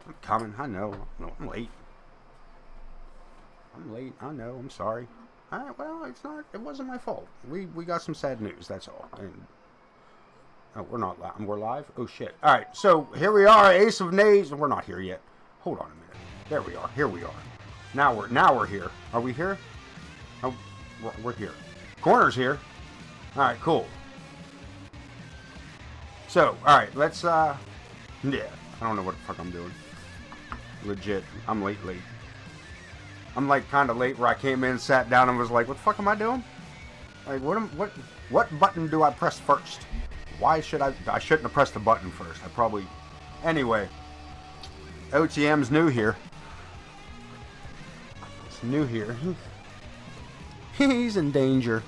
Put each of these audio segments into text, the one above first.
I'm coming. I know. No, I'm late. I'm late. I know. I'm sorry. All right. Well, it's not. It wasn't my fault. We got some sad news. That's all. And oh, we're not live. We're live. Oh shit. All right. So here we are. Ace of Nays. We're not here yet. Hold on a minute. There we are. Here we are. Now we're here. Are we here? Oh, we're here. Corner's here. All right. Cool. So, all right. Let's. Yeah. I don't know what the fuck I'm doing. Legit. I'm late. I'm like kind of late where I came in, sat down, and was like, what the fuck am I doing? Like, what button do I press first? Why should I shouldn't have pressed the button first. I probably... Anyway. OTM's new here. It's new here. He's in danger.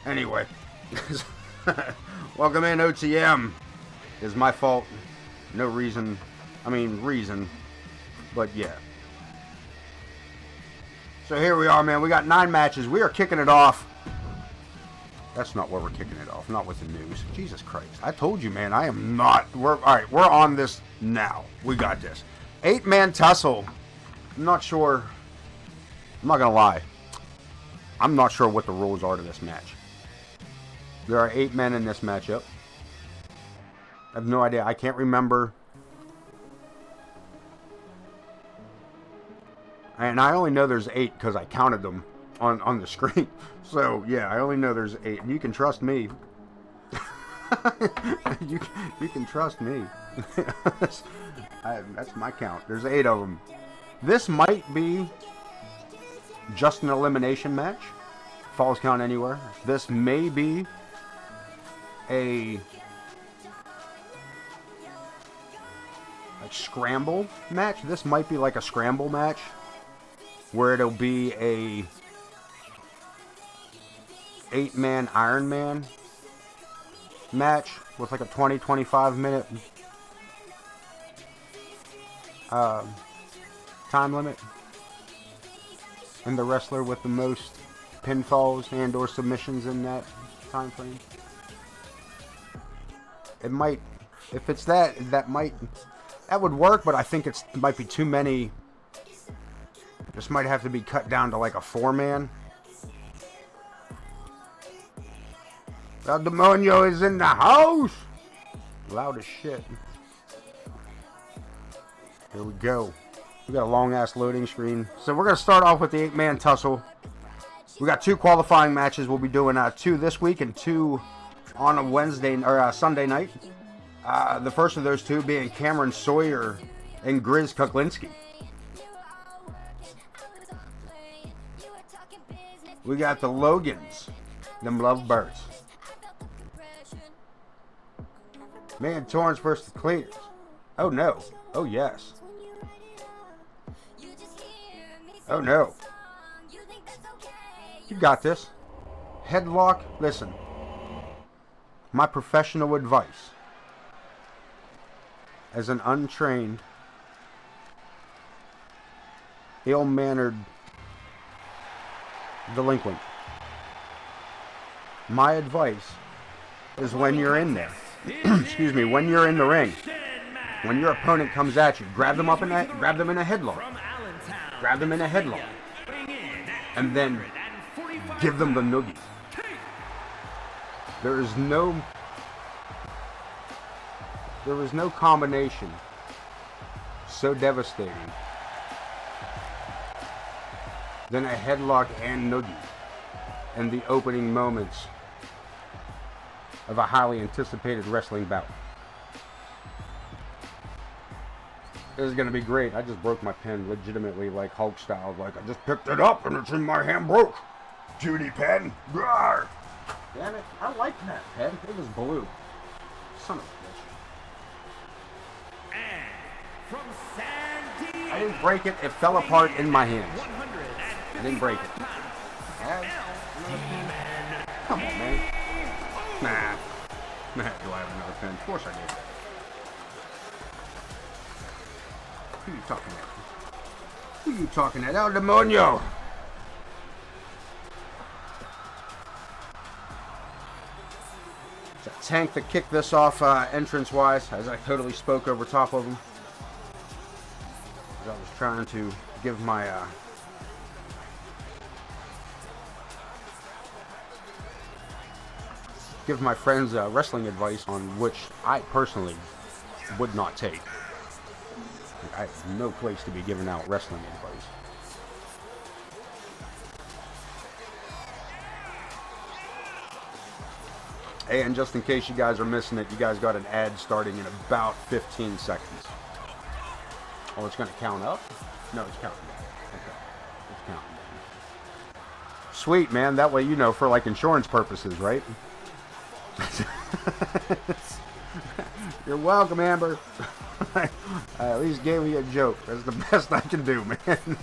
Anyway. Welcome in, OTM. It's my fault. No reason. I mean, reason. But yeah. So here we are, man. We got 9 matches. We are kicking it off. That's not where we're kicking it off. Not with the news. Jesus Christ. I told you, man. I am not. All right. We're on this now. We got this. 8-man tussle. I'm not sure. I'm not going to lie. I'm not sure what the rules are to this match. There are 8 men in this matchup. I have no idea. I can't remember. And I only know there's 8 because I counted them on the screen. So, yeah, I only know there's 8. You can trust me. you can trust me. That's my count. There's 8 of them. This might be just an elimination match. Falls count anywhere. This may be a scramble match. This might be like a scramble match, where it'll be a 8-man Iron Man match with like a 20-25 minute time limit, and the wrestler with the most pinfalls and or submissions in that time frame. It might, if it's that would work, but I think it might be too many. This might have to be cut down to like a 4-man. El Demonio is in the house! Loud as shit. Here we go. We got a long ass loading screen. So we're going to start off with the 8-man tussle. We got 2 qualifying matches. We'll be doing 2 this week and 2 on a Wednesday or Sunday night. The first of those 2 being Cameron Sawyer and Grizz Kuklinski. We got the Logans, them lovebirds. Man, Torrance versus the Cleaners. Oh no. Oh yes. Oh no. You got this. Headlock. Listen. My professional advice as an untrained, ill-mannered delinquent. My advice is when you're in there, excuse me, when you're in the ring, when your opponent comes at you, grab them in a headlock. Grab them in a headlock. And then give them the noogie. There is no combination so devastating than a headlock and noogie in the opening moments of a highly anticipated wrestling bout. This is going to be great. I just broke my pen legitimately, like Hulk style. Like, I just picked it up and it's in my hand broke. Judy pen. Rawr. Damn it. I like that pen. It was blue. Son of a bitch. And from San Diego, I didn't break it. It fell apart in my hands. I didn't break it. Come on, man. Nah. Do I have another pen? Of course I did. Who are you talking at? Who are you talking at? El Demonio! It's a tank that kicked this off entrance-wise, as I totally spoke over top of him. I was trying to give my friends wrestling advice on which I personally would not take. I have no place to be giving out wrestling advice. Hey, and just in case you guys are missing it, you guys got an ad starting in about 15 seconds. Oh, it's going to count up? No, it's counting down. Okay. It's counting down. Sweet, man. That way, you know, for like insurance purposes, right? You're welcome, Amber. I at least gave me a joke. That's the best I can do, man.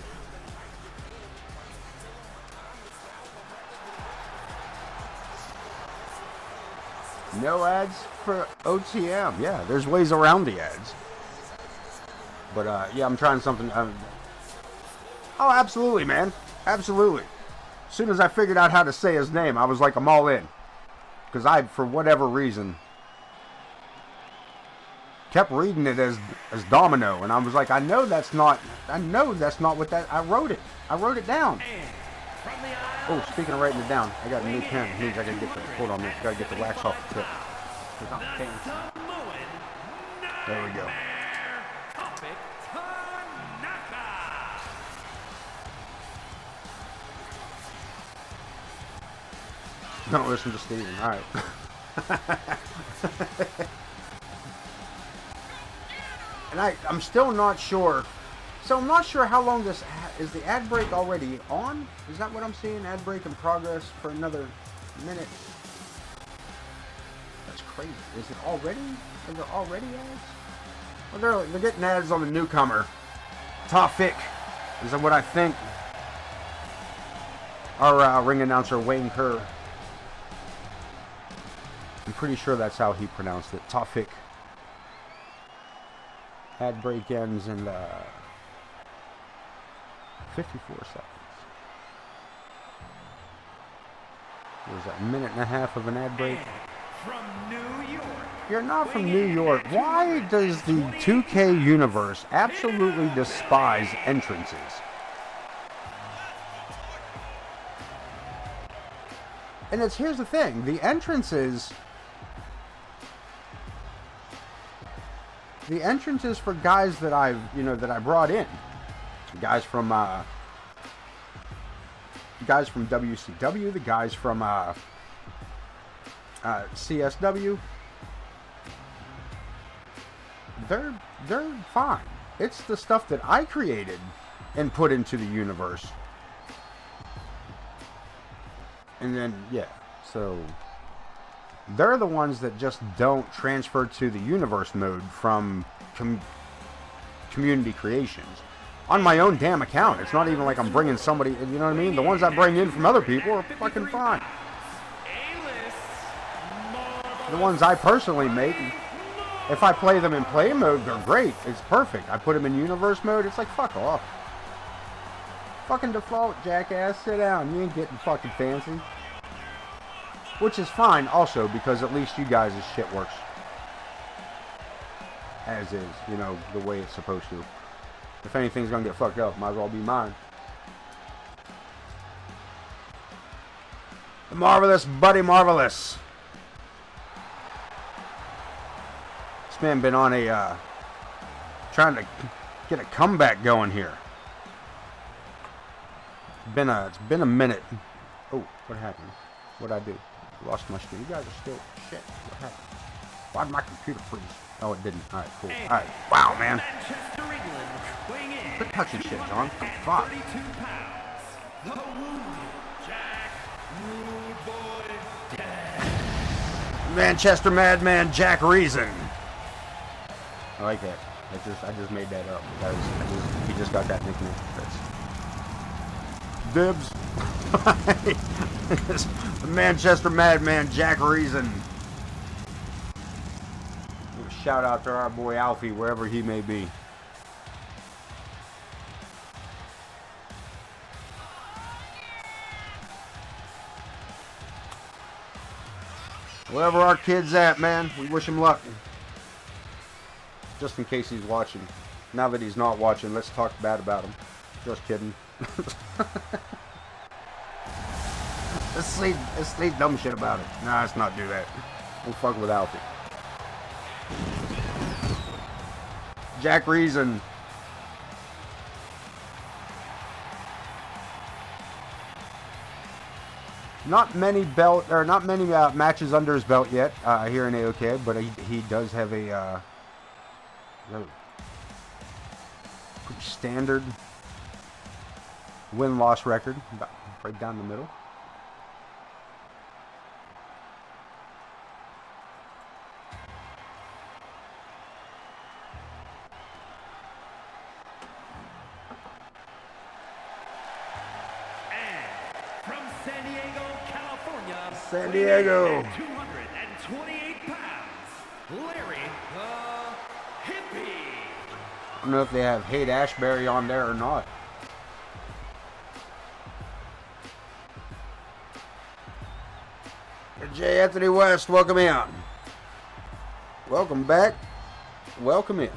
No ads for OTM. Yeah, there's ways around the ads. But, yeah, I'm trying something. Oh, absolutely, man. Absolutely. As soon as I figured out how to say his name, I was like, I'm all in. Because I, for whatever reason, kept reading it as Domino. And I was like, I know that's not what that, I wrote it down. Oh, speaking of writing it down, I got a new pen. It means I gotta get the, hold on a minute, gotta get the wax off the tip. There we go. Don't listen to Steven. Alright. And I'm still not sure. So I'm not sure how long this is. The ad break already on? Is that what I'm seeing? Ad break in progress for another minute. That's crazy. Is it already? Are there already ads? Well, they're getting ads on the newcomer. Tawfik is what I think. Our ring announcer Wayne Kerr. I'm pretty sure that's how he pronounced it. Tawfik. Ad break ends in 54 seconds. There's a minute and a half of an ad break. From New York. You're not from New York. Why does the 2K universe absolutely despise entrances? And here's the thing. The entrances for guys that I brought in. Guys from WCW, the guys from CSW. They're fine. It's the stuff that I created and put into the universe. And then, yeah, so they're the ones that just don't transfer to the universe mode from community creations. On my own damn account. It's not even like I'm bringing somebody, you know what I mean? The ones I bring in from other people are fucking fine. The ones I personally make, if I play them in play mode, they're great. It's perfect. I put them in universe mode, it's like, fuck off. Fucking default, jackass. Sit down. You ain't getting fucking fancy. Which is fine also, because at least you guys' shit works as is, you know, the way it's supposed to. If anything's gonna get fucked up, might as well be mine. The Marvelous Buddy Marvelous. This man been on a trying to get a comeback going here. It's been a minute. Oh, what happened? What'd I do? Lost my screen. You guys are still shit. What happened? Why'd my computer freeze? Oh, it didn't. Alright, cool. Alright. Wow, man. Quit touching shit, John. Fuck. Manchester Madman Jack Reason. I like that. I just made that up. He just got that nickname. Dibs. The Manchester Madman Jack Reason. Shout out to our boy Alfie, wherever he may be. Wherever our kid's at, man, we wish him luck. Just in case he's watching. Now that he's not watching, let's talk bad about him. Just kidding. let's say dumb shit about it. Nah, let's not do that. Don't fuck with Alfie. Jack Reason. Not many matches under his belt yet here in AoK, but he does have a pretty standard win-loss record, right down the middle. San Diego. 228 pounds, Larry the Hippie. I don't know if they have Haight Ashbury on there or not. J. Anthony West, welcome in. Welcome back. Welcome in.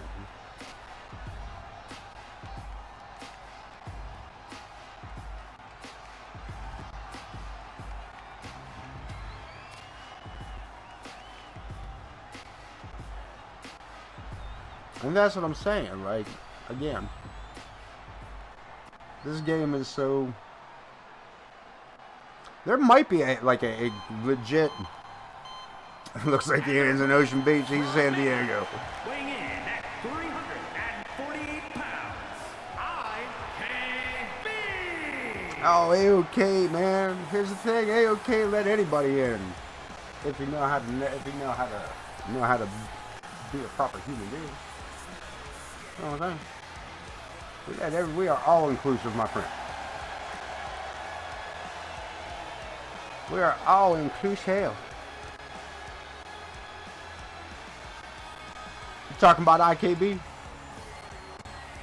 And that's what I'm saying, like, again, this game is so, there might be a legit, looks like he is in Ocean Beach, he's San Diego. Weighing in at 348 pounds, IKB. Oh, AoK, man, here's the thing, AoK let anybody in, if you know how to be a proper human being. You know what I'm saying? We are all inclusive, my friend. We are all inclusive. You talking about IKB?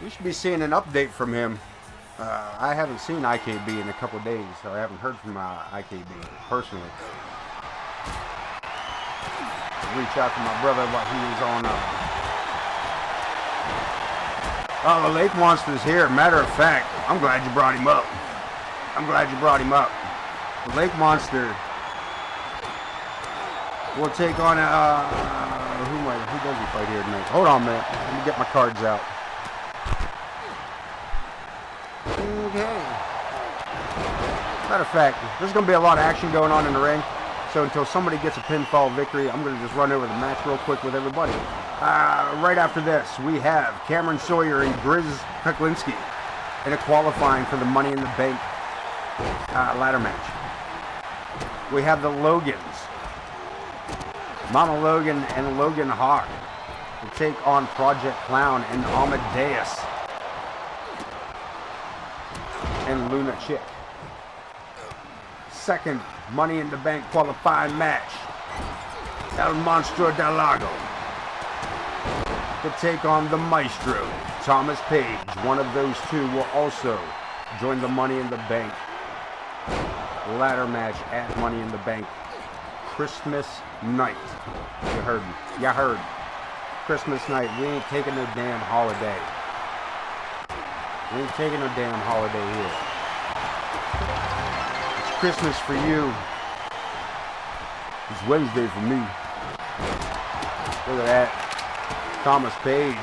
We should be seeing an update from him. I haven't seen IKB in a couple of days, so I haven't heard from IKB personally. Reach out to my brother while he is on Oh, the Lake Monster's here. Matter of fact, I'm glad you brought him up. The Lake Monster will take on who does he fight here tonight? Hold on, man. Let me get my cards out. Okay. Matter of fact, there's going to be a lot of action going on in the ring. So until somebody gets a pinfall victory, I'm going to just run over the match real quick with everybody. Right after this, we have Cameron Sawyer and Grizz Kuklinski in a qualifying for the Money in the Bank ladder match. We have the Logans, Mama Logan and Logan Hawk, to take on Project Clown and Amadeus and Luna Chick. Second Money in the Bank qualifying match, El Monstro del Lago to take on the Maestro, Thomas Page. One of those two will also join the Money in the Bank ladder match at Money in the Bank Christmas night. You heard me. You heard. Christmas night. We ain't taking no damn holiday. We ain't taking no damn holiday here. It's Christmas for you. It's Wednesday for me. Look at that. Thomas Page.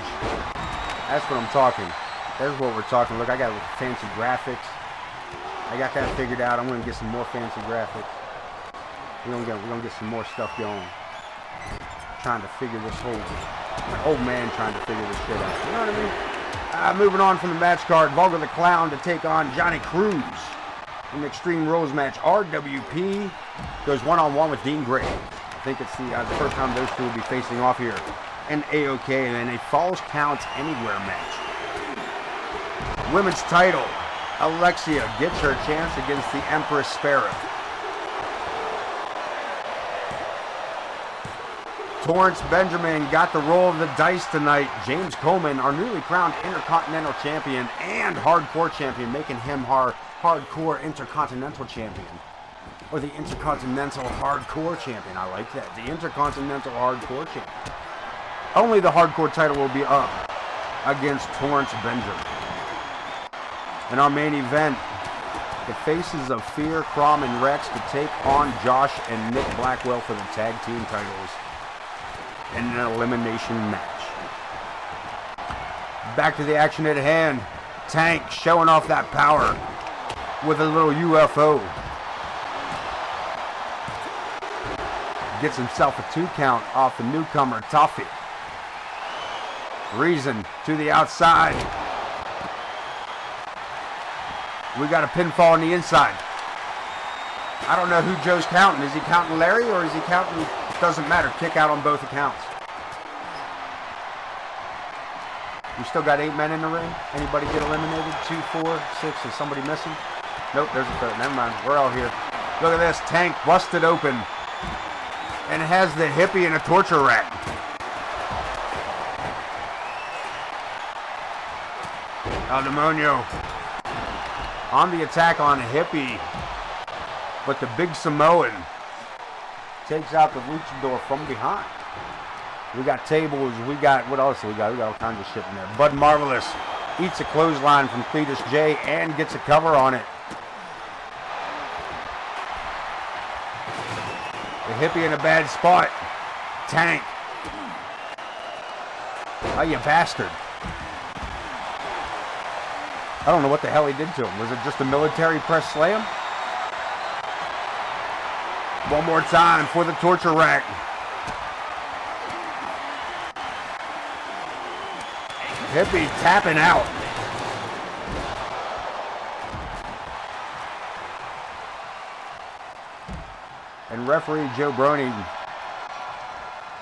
That's what I'm talking. That's what we're talking. Look, I got fancy graphics. I got that figured out. I'm gonna get some more fancy graphics. We're gonna get some more stuff going. Trying to figure this whole old man trying to figure this shit out. You know what I mean? Moving on from the match card, Vulgar the Clown to take on Johnny Cruz in the Extreme Rules match. RWP goes one-on-one with Dean Gray. I think it's the first time those two will be facing off here in AoK in a Falls Count Anywhere match. Women's title, Alexia gets her chance against the Empress Sparrow. Torrance Benjamin got the roll of the dice tonight. James Coleman, our newly crowned Intercontinental Champion and Hardcore Champion, making him our Hardcore Intercontinental Champion. Or the Intercontinental Hardcore Champion. I like that. The Intercontinental Hardcore Champion. Only the Hardcore title will be up against Torrance Benjamin. In our main event, the faces of Fear, Crom, and Rex to take on Josh and Nick Blackwell for the tag team titles in an elimination match. Back to the action at hand. Tank showing off that power with a little UFO. Gets himself a 2 count off the newcomer, Toffee. Reason to the outside. We got a pinfall on the inside. I don't know who Joe's counting. Is he counting Larry or is he counting? Doesn't matter. Kick out on both accounts. We still got 8 men in the ring. Anybody get eliminated? 2, 4, 6. Is somebody missing? Nope, there's a third. Never mind. We're all here. Look at this. Tank busted open. And has the hippie in a torture rack. El Demonio on the attack on Hippie. But the big Samoan takes out the luchador from behind. We got tables. We got, what else we got? We got all kinds of shit in there. Bud Marvelous eats a clothesline from Cletus J and gets a cover on it. The Hippie in a bad spot. Tank. Oh, you bastard. I don't know what the hell he did to him. Was it just a military press slam? One more time for the torture rack. Hippie tapping out. And referee Joe Brony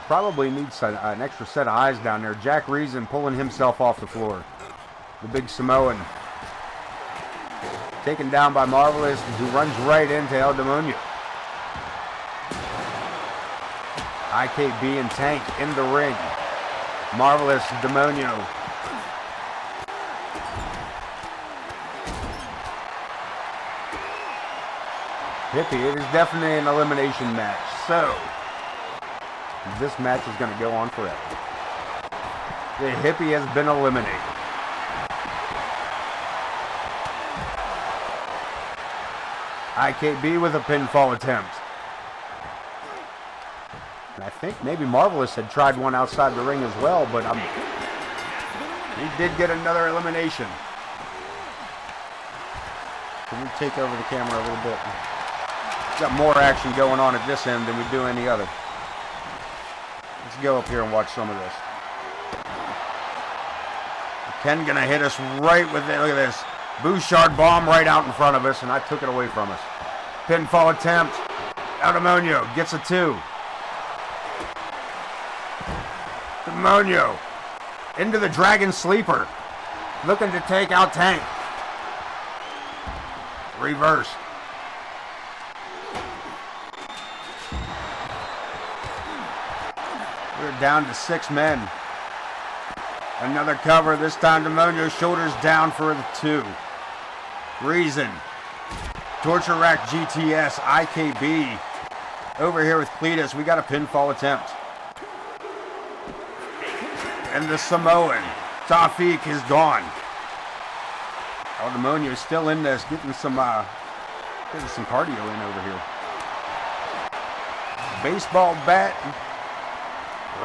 probably needs an extra set of eyes down there. Jack Reason pulling himself off the floor. The big Samoan. Taken down by Marvelous, who runs right into El Demonio. IKB and Tank in the ring. Marvelous, Demonio. Hippie, it is definitely an elimination match. So, this match is going to go on forever. The Hippie has been eliminated. IKB with a pinfall attempt. And I think maybe Marvelous had tried one outside the ring as well, but he did get another elimination. Can we take over the camera a little bit? Got more action going on at this end than we do any other. Let's go up here and watch some of this. Ken gonna hit us right with it. Look at this. Bouchard bomb right out in front of us, and I took it away from us. Pinfall attempt. El Demonio gets a 2. Demonio into the Dragon Sleeper. Looking to take out Tank. Reversed. We're down to 6 men. Another cover. This time Demonio shoulders down for the 2. Reason. Torture Rack GTS. IKB. Over here with Cletus. We got a pinfall attempt. And the Samoan. Tafik is gone. El Demonio is still in this. Getting some cardio in over here. Baseball bat.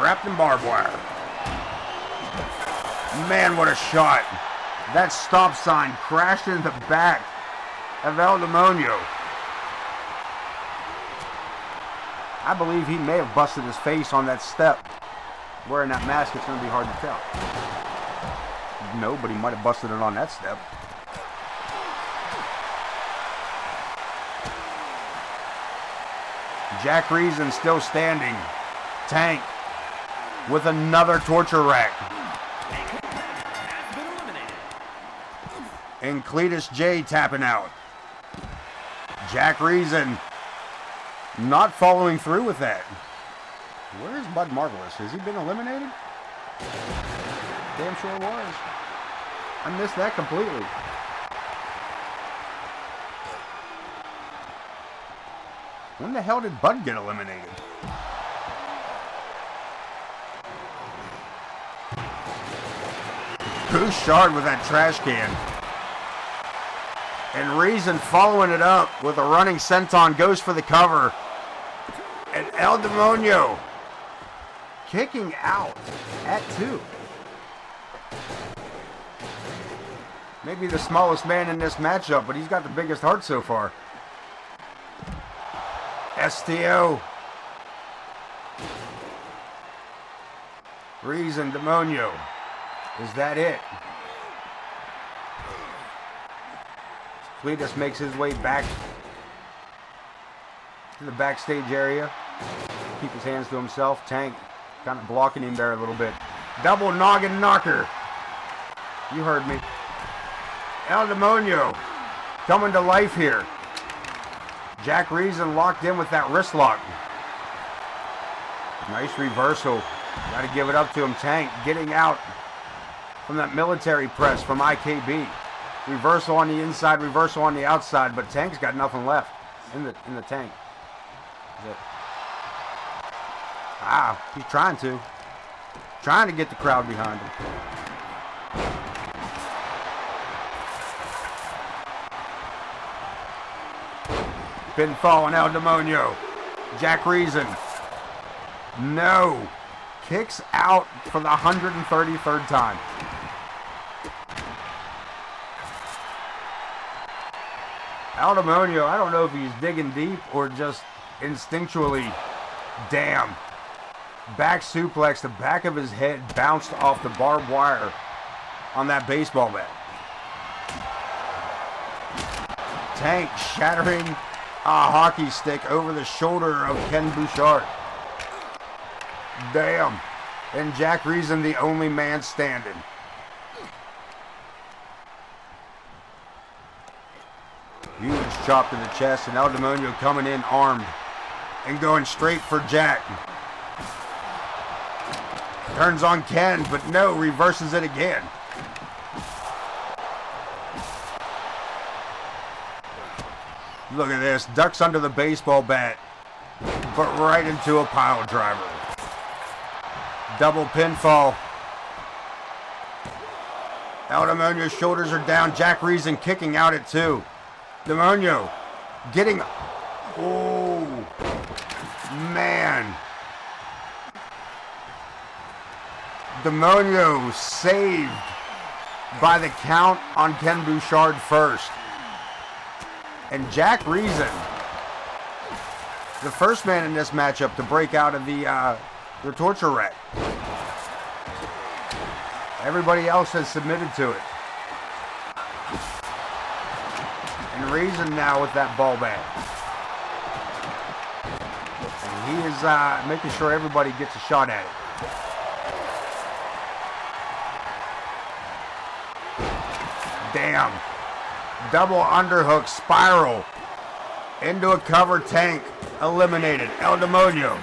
Wrapped in barbed wire. Man, what a shot. That stop sign crashed in the back of El Demonio. I believe he may have busted his face on that step. Wearing that mask, it's going to be hard to tell. No, but he might have busted it on that step. Jack Reason still standing. Tank with another torture rack. And Cletus J tapping out. Jack Reason not following through with that. Where's Bud Marvelous? Has he been eliminated? Damn sure was. I missed that completely. When the hell did Bud get eliminated? Bouchard with that trash can. And Reason following it up with a running senton, goes for the cover. And El Demonio kicking out at 2. Maybe the smallest man in this matchup, but he's got the biggest heart so far. STO. Reason, Demonio. Is that it? Cletus makes his way back to the backstage area. Keep his hands to himself. Tank kind of blocking him there a little bit. Double noggin knocker. You heard me. El Demonio coming to life here. Jack Reason locked in with that wrist lock. Nice reversal. Got to give it up to him. Tank getting out from that military press from IKB. Reversal on the inside, reversal on the outside, but Tank's got nothing left in the tank. He's trying to get the crowd behind him. Pinfall on El Demonio. Jack Reason. No. Kicks out for the 133rd time. El Demonio, I don't know if he's digging deep or just instinctually. Damn. Back suplex, the back of his head bounced off the barbed wire on that baseball bat. Tank shattering a hockey stick over the shoulder of Ken Bouchard. Damn. And Jack Reason, the only man standing. Huge chop to the chest, and El Demonio coming in armed and going straight for Jack. Turns on Ken, but no, reverses it again. Look at this, ducks under the baseball bat, but right into a pile driver. Double pinfall. El Demonio's shoulders are down. Jack Reason kicking out at 2. Demonio getting... Oh, man. Demonio saved by the count on Ken Bouchard first. And Jack Reason, the first man in this matchup to break out of the torture rack. Everybody else has submitted to it. And Reason now with that ball bat. And he is making sure everybody gets a shot at it. Damn. Double underhook spiral into a cover. Tank eliminated. El Demonio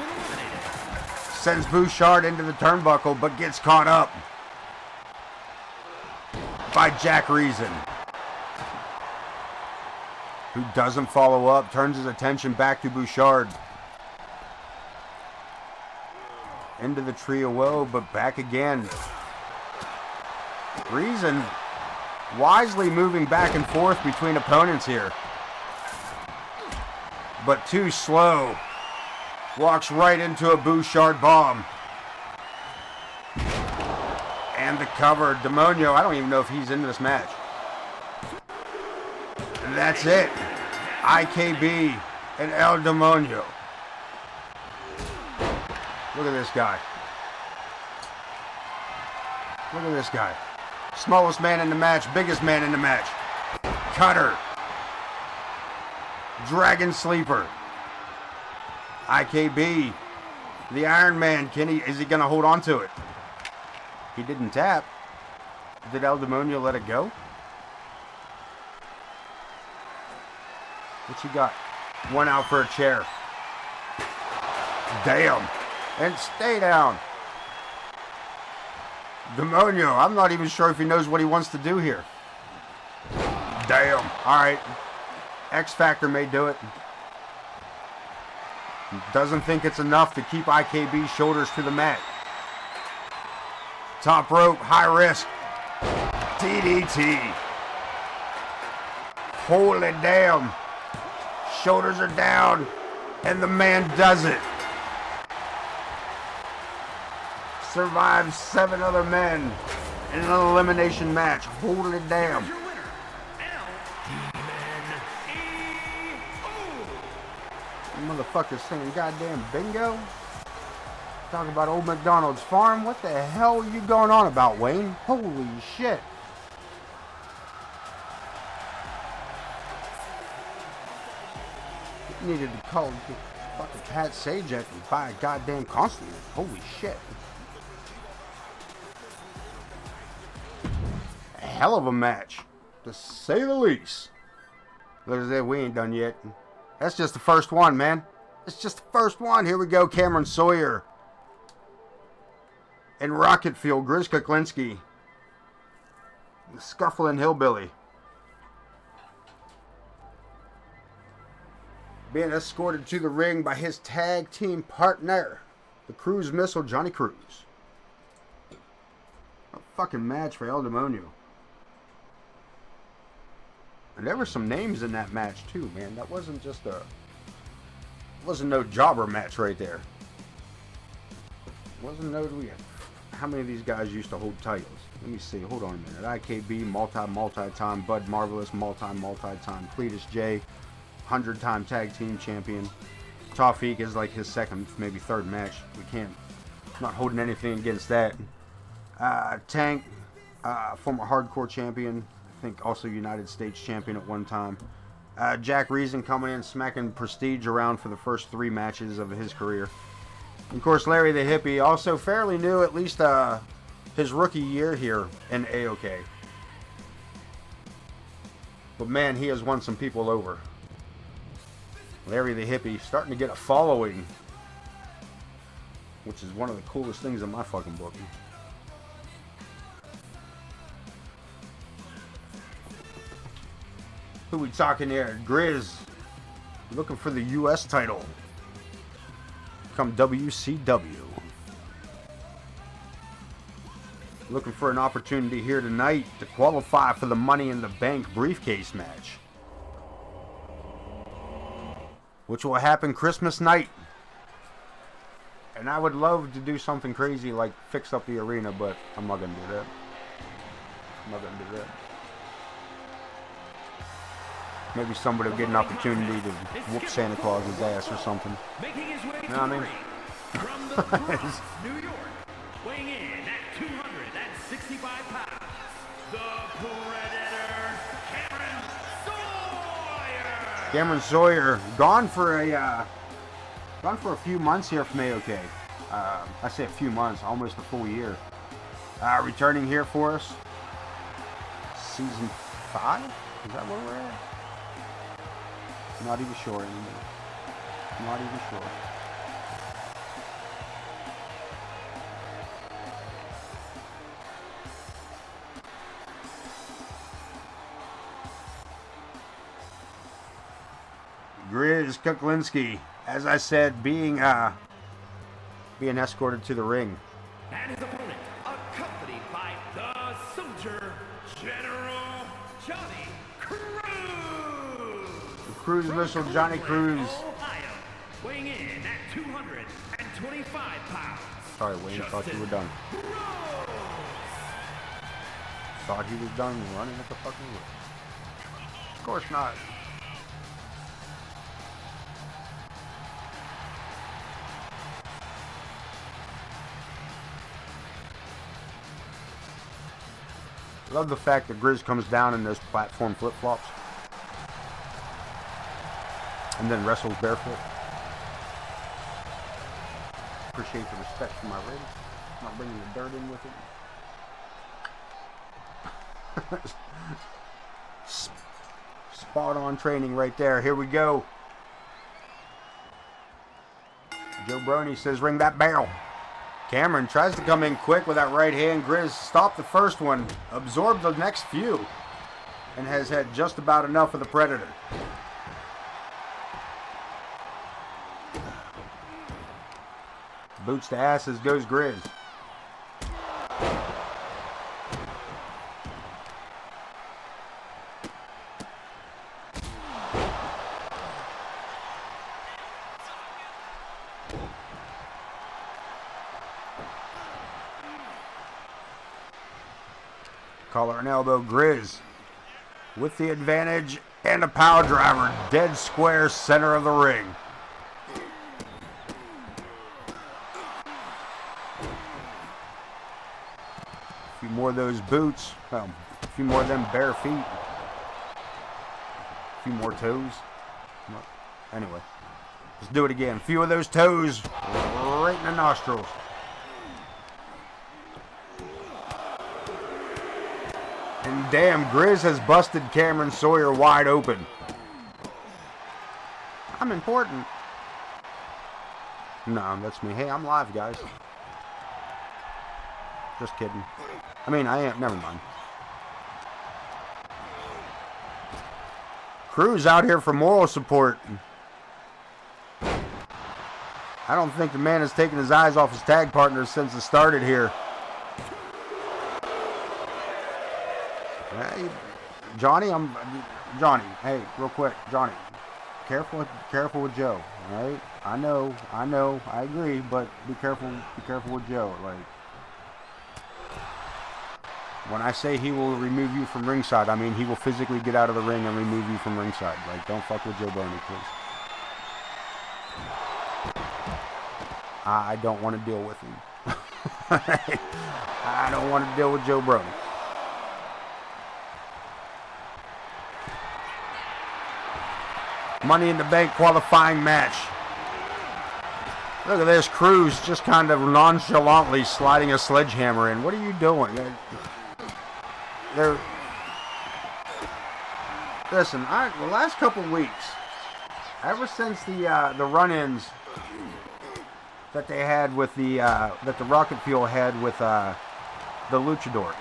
sends Bouchard into the turnbuckle, but gets caught up by Jack Reason, who doesn't follow up, turns his attention back to Bouchard. Into the tree of woe, but back again. Reason wisely moving back and forth between opponents here, but too slow. Walks right into a Bouchard bomb. And the cover. Demonio, I don't even know if he's in this match. And that's it. IKB and El Demonio. Look at this guy. Look at this guy. Smallest man in the match, biggest man in the match. Cutter. Dragon Sleeper. IKB. The Iron Man. Is he going to hold on to it? He didn't tap. Did El Demonio let it go? What you got? One out for a chair. Damn. And stay down. Demonio, I'm not even sure if he knows what he wants to do here. Damn. Alright. X Factor may do it. Doesn't think it's enough to keep IKB's shoulders to the mat. Top rope, high risk. DDT. Holy damn. Shoulders are down. And the man does it. Survives 7 other men in an elimination match. Holy damn. Here's your winner, LMNO. Motherfuckers saying goddamn bingo. Talking about old McDonald's farm. What the hell are you going on about, Wayne? Holy shit. You needed to call fucking Pat Sajak and buy a goddamn constant. Holy shit. A hell of a match, to say the least. Look at that, we ain't done yet. That's just the first one, man. It's just the first one. Here we go, Cameron Sawyer. And Rocket Fuel, Grizz Kuklinski. The Scuffling Hillbilly. Being escorted to the ring by his tag team partner, the Cruise Missile, Johnny Cruz. A fucking match for El Demonio. And there were some names in that match too, man. That wasn't just wasn't no jobber match right there. Wasn't no, how many of these guys used to hold titles? Let me see, hold on a minute. IKB, multi-time, Bud Marvelous, multi-time, Cletus J, 100-time tag team champion. Tawfiq is like his second, maybe third match. We can't, not holding anything against that. Tank, former hardcore champion. I think also United States champion at one time. Jack Reason coming in, smacking Prestige around for the first 3 matches of his career. And of course, Larry the Hippie, also fairly new, at least his rookie year here in AoK. But man, he has won some people over. Larry the Hippie starting to get a following, which is one of the coolest things in my fucking book. Who we talking here? Grizz, looking for the U.S. title. Come WCW. Looking for an opportunity here tonight to qualify for the Money in the Bank briefcase match, which will happen Christmas night. And I would love to do something crazy like fix up the arena, but I'm not going to do that. I'm not going to do that. Maybe somebody will get an opportunity to whoop Santa Claus's ass or something. You know what I mean? From the Bronx, New York, weighing in at 265 pounds, the Predator, Cameron Sawyer. Cameron Sawyer, gone for a few months here from AoK. I say a few months, almost a full year. Returning here for us. Season 5? Is that where we're at? Not even sure anymore. Not even sure. Grizz Kuklinski, as I said, being escorted to the ring. And his opponent, accompanied by the Soldier General Johnny Cruz. The Cruise Missile, Johnny Cruz. Ohio, weighing in at 225 pounds. Sorry, Wayne, thought you were done. Rose. Thought he was done running at the fucking ring. Of course not. Love the fact that Grizz comes down in those platform flip-flops and then wrestles barefoot. Appreciate the respect for my rig. Not bringing the dirt in with it. Spot on training right there. Here we go. Joe Brony says, ring that bell. Cameron tries to come in quick with that right hand. Grizz stopped the first one, absorbed the next few, and has had just about enough of the Predator. Boots to asses goes Grizz. Collar and elbow. Grizz with the advantage and a power driver. Dead square center of the ring. A few more of those boots. Well, a few more of them bare feet. A few more toes. Anyway, let's do it again. A few of those toes right in the nostrils. And damn, Grizz has busted Cameron Sawyer wide open. I'm important. No, that's me. Hey, I'm live, guys. Just kidding. I mean, I am. Never mind. Cruz out here for moral support. I don't think the man has taken his eyes off his tag partner since it started here. Hey, Johnny, Johnny. Hey, real quick, Johnny. Careful with Joe. All right? I know, I agree, but be careful with Joe. Like, when I say he will remove you from ringside, I mean he will physically get out of the ring and remove you from ringside. Like, don't fuck with Joe Boney, please. I don't want to deal with him. I don't want to deal with Joe Brody. Money in the Bank qualifying match. Look at this. Cruz just kind of nonchalantly sliding a sledgehammer in. What are you doing? Listen, the last couple weeks, ever since the run-ins that they had with that the Rocket Fuel had with the Luchadors,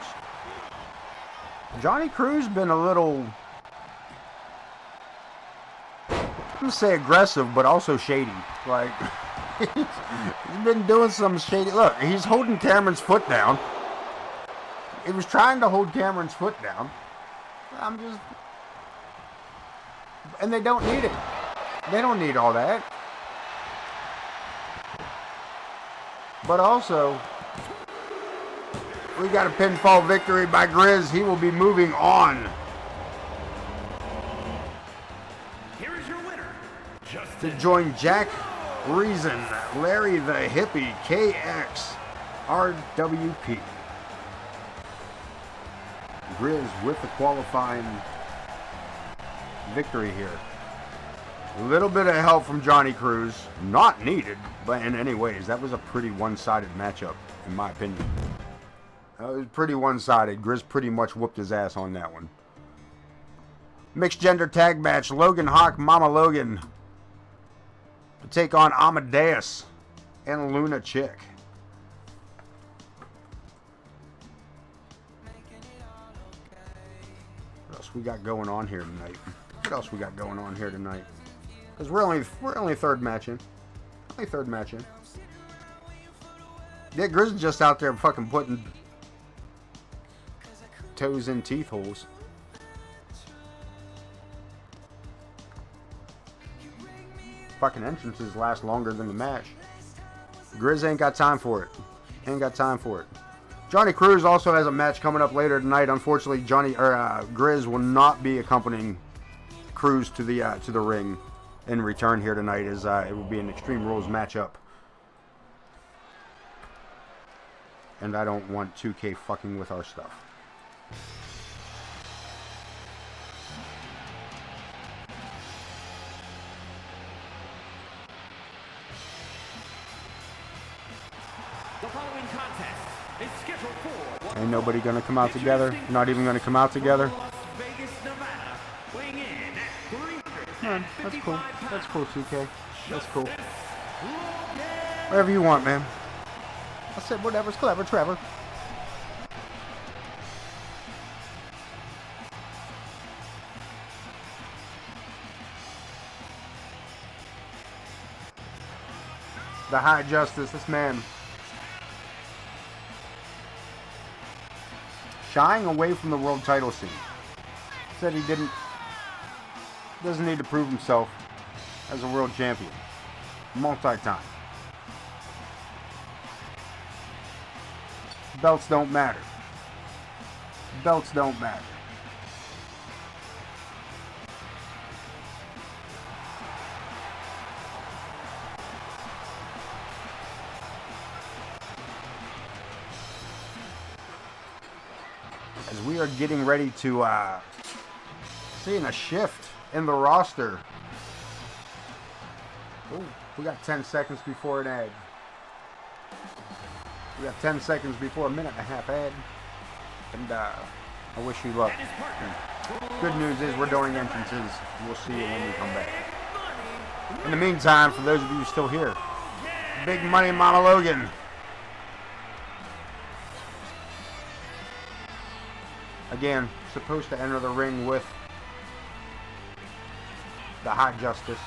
Johnny Cruz been a little, I'm gonna say aggressive, but also shady. Like, he's been doing some shady. Look, he's holding Cameron's foot down. He was trying to hold Cameron's foot down. And they don't need it. They don't need all that. But also, we got a pinfall victory by Grizz. He will be moving on. Here is your winner, To join Jack Reason, Larry the Hippie, KX, RWP. Grizz with the qualifying victory here. A little bit of help from Johnny Cruz. Not needed, but in any ways, that was a pretty one-sided matchup, in my opinion. It was pretty one-sided. Grizz pretty much whooped his ass on that one. Mixed gender tag match. Logan Hawk, Mama Logan, to take on Amadeus and Luna Chick. What else we got going on here tonight? Because we're only third match in. Only third match in. Yeah, Grizz is just out there fucking putting toes in teeth holes. Fucking entrances last longer than the match. Grizz ain't got time for it. Johnny Cruz also has a match coming up later tonight. Unfortunately, Grizz will not be accompanying Cruz to the ring in return here tonight, as it will be an Extreme Rules matchup. And I don't want 2K fucking with our stuff. The following contest is scheduled for Ain't nobody gonna come out together. Not even gonna come out together. Las Vegas, Nevada, weighing in at 355 Man, that's cool. That's cool, 2K. That's cool. Justice Logan. Whatever you want, man. I said whatever's clever, Trevor. The High Justice, this man, shying away from the world title scene. Said he doesn't need to prove himself as a world champion. Multi-time. Belts don't matter. Belts don't matter. As we are getting ready to seeing a shift in the roster. Ooh, we got 10 seconds before an ad. We got 10 seconds before a minute and a half ad. And I wish you luck. Good news is we're doing entrances. We'll see you when we come back. In the meantime, for those of you still here, Big Money Mama Logan. Again, supposed to enter the ring with the Hot Justice.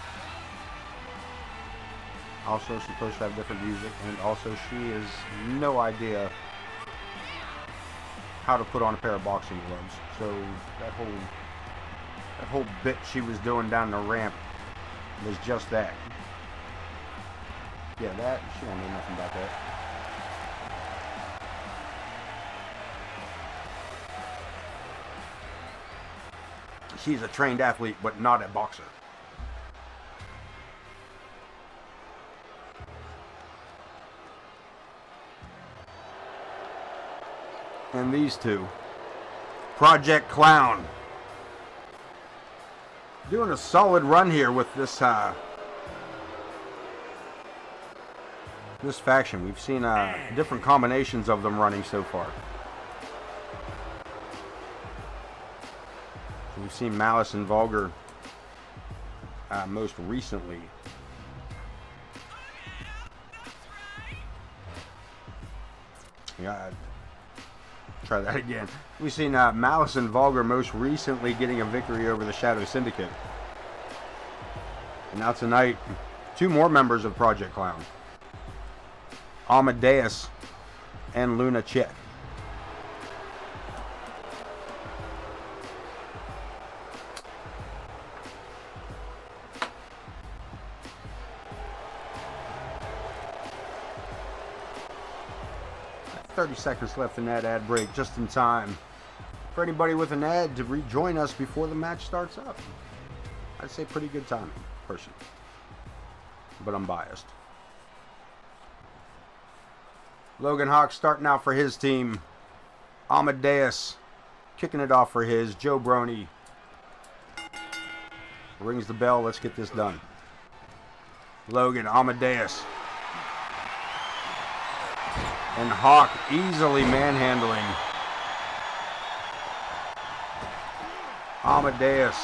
Also supposed to have different music, and also she has no idea how to put on a pair of boxing gloves. So that whole bit she was doing down the ramp was just that. Yeah, that she don't know nothing about that. She's a trained athlete, but not a boxer. And these two, Project Clown, doing a solid run here with this this faction. We've seen different combinations of them running so far. We've seen Malice and Vulgar most recently. Yeah. Try that again. We've seen Malice and Vulgar most recently getting a victory over the Shadow Syndicate. And now tonight, two more members of Project Clown. Amadeus and Luna Chet. $30 seconds left in that ad break, just in time for anybody with an ad to rejoin us before the match starts up. I'd say pretty good timing, personally, but I'm biased. Logan Hawk starting out for his team. Amadeus kicking it off for his. Joe Brony rings the bell. Let's get this done. Logan, Amadeus. And Hawk easily manhandling Amadeus,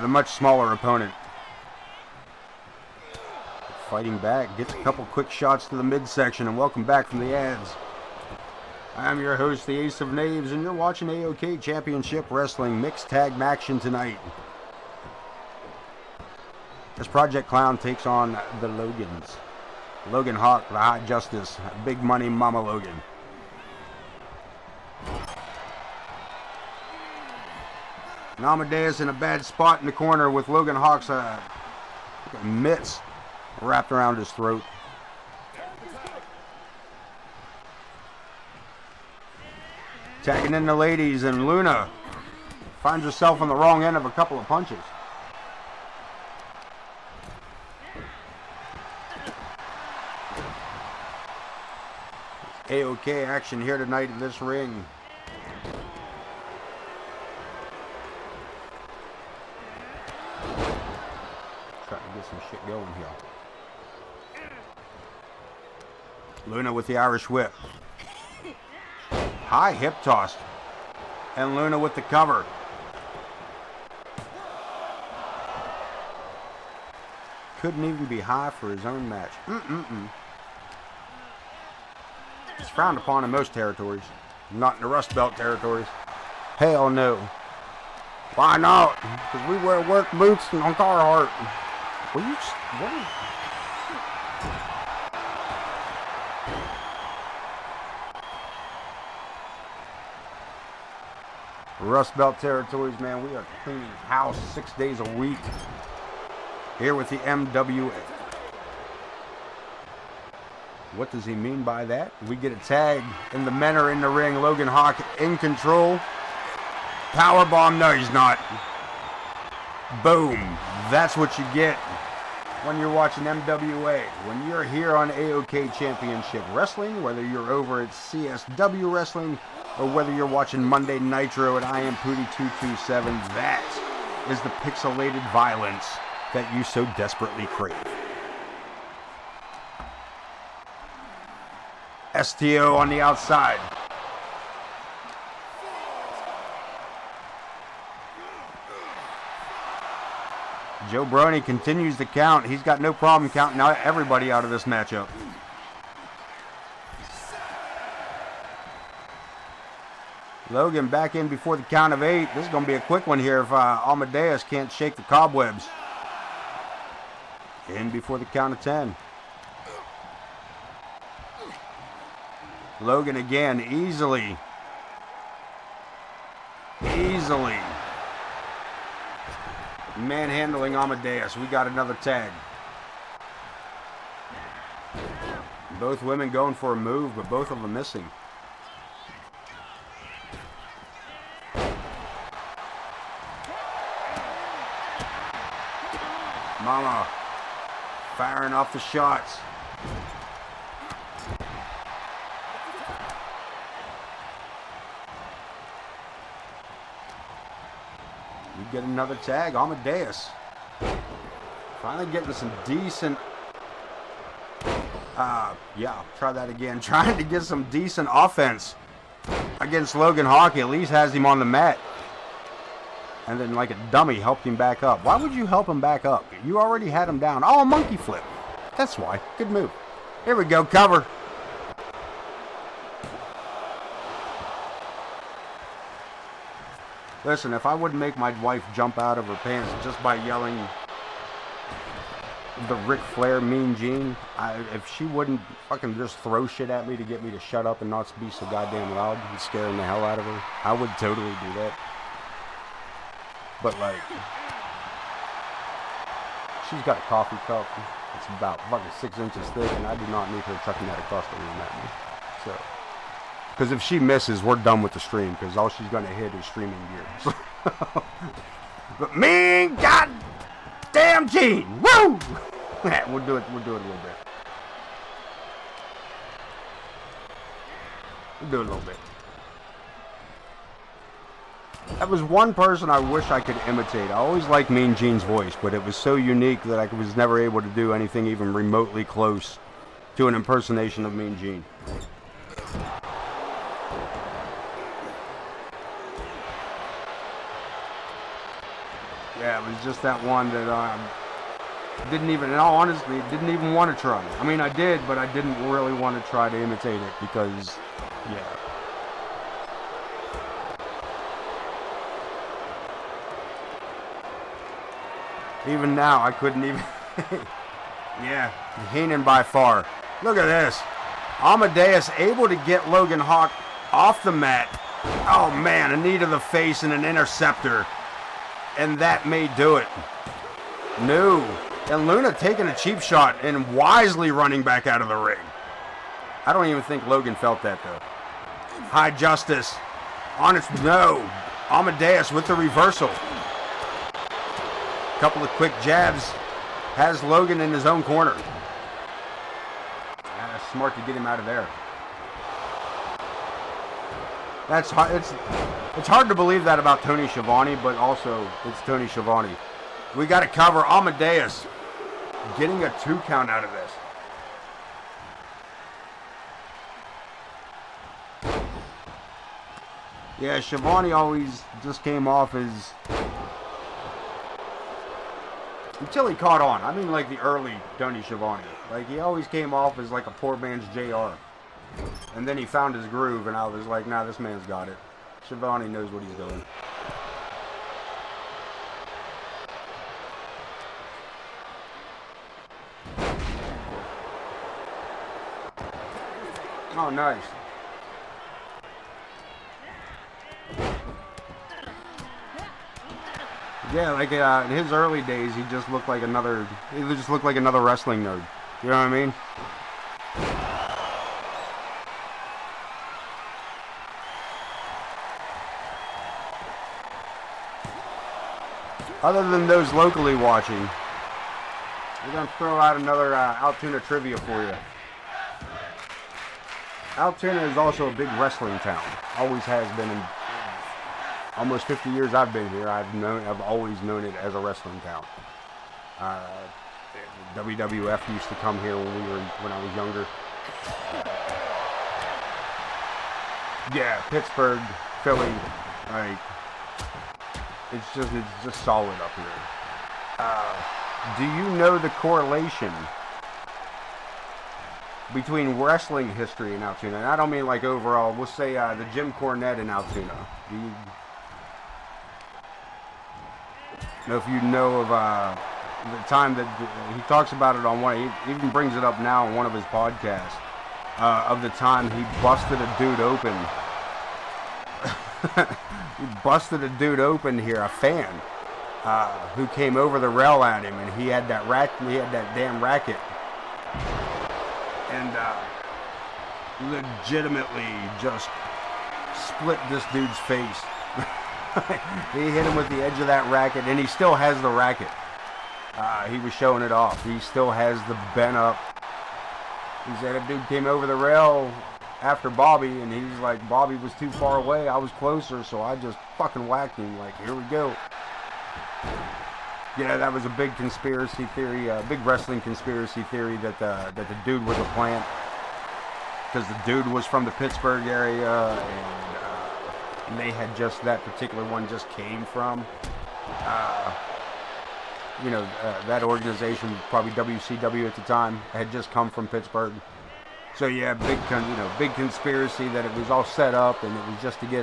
the much smaller opponent. Fighting back, gets a couple quick shots to the midsection, and welcome back from the ads. I'm your host, the Ace of Knaves, and you're watching AoK Championship Wrestling Mixed Tag Action tonight. As Project Clown takes on the Logans. Logan Hawk, the Hot Justice, Big Money Mama Logan. And Amadeus in a bad spot in the corner with Logan Hawk's mitts wrapped around his throat. Tagging in the ladies, and Luna finds herself on the wrong end of a couple of punches. AoK action here tonight in this ring. Trying to get some shit going here. Luna with the Irish whip. High hip toss. And Luna with the cover. Couldn't even be high for his own match. It's frowned upon in most territories. Not in the Rust Belt territories. Hell no. Why not? Because we wear work boots and on Carhartt. Will you just... What? Rust Belt territories, man, we are cleaning house 6 days a week. Here with the MWA. What does he mean by that? We get a tag, and the men are in the ring. Logan Hawk in control. Powerbomb. No, he's not. Boom. That's what you get when you're watching MWA. When you're here on AoK Championship Wrestling, whether you're over at CSW Wrestling or whether you're watching Monday Nitro at I Am Pootie 227, that is the pixelated violence that you so desperately crave. STO on the outside. Joe Brony continues to count. He's got no problem counting out everybody out of this matchup. Logan back in before the count of 8. This is going to be a quick one here if Amadeus can't shake the cobwebs. In before the count of 10. Logan again, easily. Manhandling Amadeus. We got another tag. Both women going for a move, but both of them missing. Mama firing off the shots. We get another tag. Amadeus finally getting some decent try that again. Trying to get some decent offense against Logan Hawk. At least has him on the mat. And then like a dummy helped him back up. Why would you help him back up? You already had him down. Oh, a monkey flip. That's why. Good move. Here we go. Cover. Listen, if I wouldn't make my wife jump out of her pants just by yelling the Ric Flair Mean Gene, if she wouldn't fucking just throw shit at me to get me to shut up and not be so goddamn loud and scaring the hell out of her, I would totally do that. But like, she's got a coffee cup. It's about fucking 6 inches thick, and I do not need her chucking that across the room at me. So, because if she misses, we're done with the stream, because all she's gonna hit is streaming gear. But mean goddamn Gene, woo! We'll do it a little bit. We'll do it a little bit. That was one person I wish I could imitate. I always liked Mean Gene's voice, but it was so unique that I was never able to do anything even remotely close to an impersonation of Mean Gene. Yeah, it was just that one that didn't even, in all honesty, didn't even want to try. I mean, I did, but I didn't really want to try to imitate it because, yeah. Even now, I couldn't even... Yeah, Heenan by far. Look at this. Amadeus able to get Logan Hawk off the mat. Oh, man, a knee to the face and an interceptor. And that may do it. No. And Luna taking a cheap shot and wisely running back out of the ring. I don't even think Logan felt that, though. High Justice. On its... No. Amadeus with the reversal. Couple of quick jabs, has Logan in his own corner. That's smart to get him out of there. That's hard. It's hard to believe that about Tony Schiavone, but also it's Tony Schiavone. We got to cover Amadeus, getting a 2 count out of this. Yeah, Schiavone always just came off as... Until he caught on. I mean, like the early Tony Schiavone. Like, he always came off as like a poor man's JR. And then he found his groove, and I was like, nah, this man's got it. Schiavone knows what he's doing. Oh, nice. Yeah, like in his early days, he just looked like another wrestling nerd. You know what I mean? other than those locally watching, we're going to throw out another Altoona trivia for you. Altoona is also a big wrestling town. Always has been. In almost 50 years I've been here, I've always known it as a wrestling town. WWF used to come here when I was younger. Yeah, Pittsburgh, Philly, like it's just solid up here. Do you know the correlation between wrestling history in Altoona? And I don't mean like overall. We'll say the Jim Cornette in Altoona. Do you know if you know of the time that he talks about it on one? He even brings it up now on one of his podcasts. Of the time he busted a dude open. He busted a dude open here, a fan, who came over the rail at him, and he had that damn racket, and legitimately just split this dude's face. He hit him with the edge of that racket, and he still has the racket. He was showing it off. He still has the bent up. He said a dude came over the rail after Bobby, and he's like, Bobby was too far away, I was closer, so I just fucking whacked him. Like, here we go. Yeah, that was a big conspiracy theory, big wrestling conspiracy theory that the dude was a plant, because the dude was from the Pittsburgh area, and they had just, that particular one just came from, that organization, probably WCW at the time, had just come from Pittsburgh. So yeah, big conspiracy that it was all set up, and it was just to get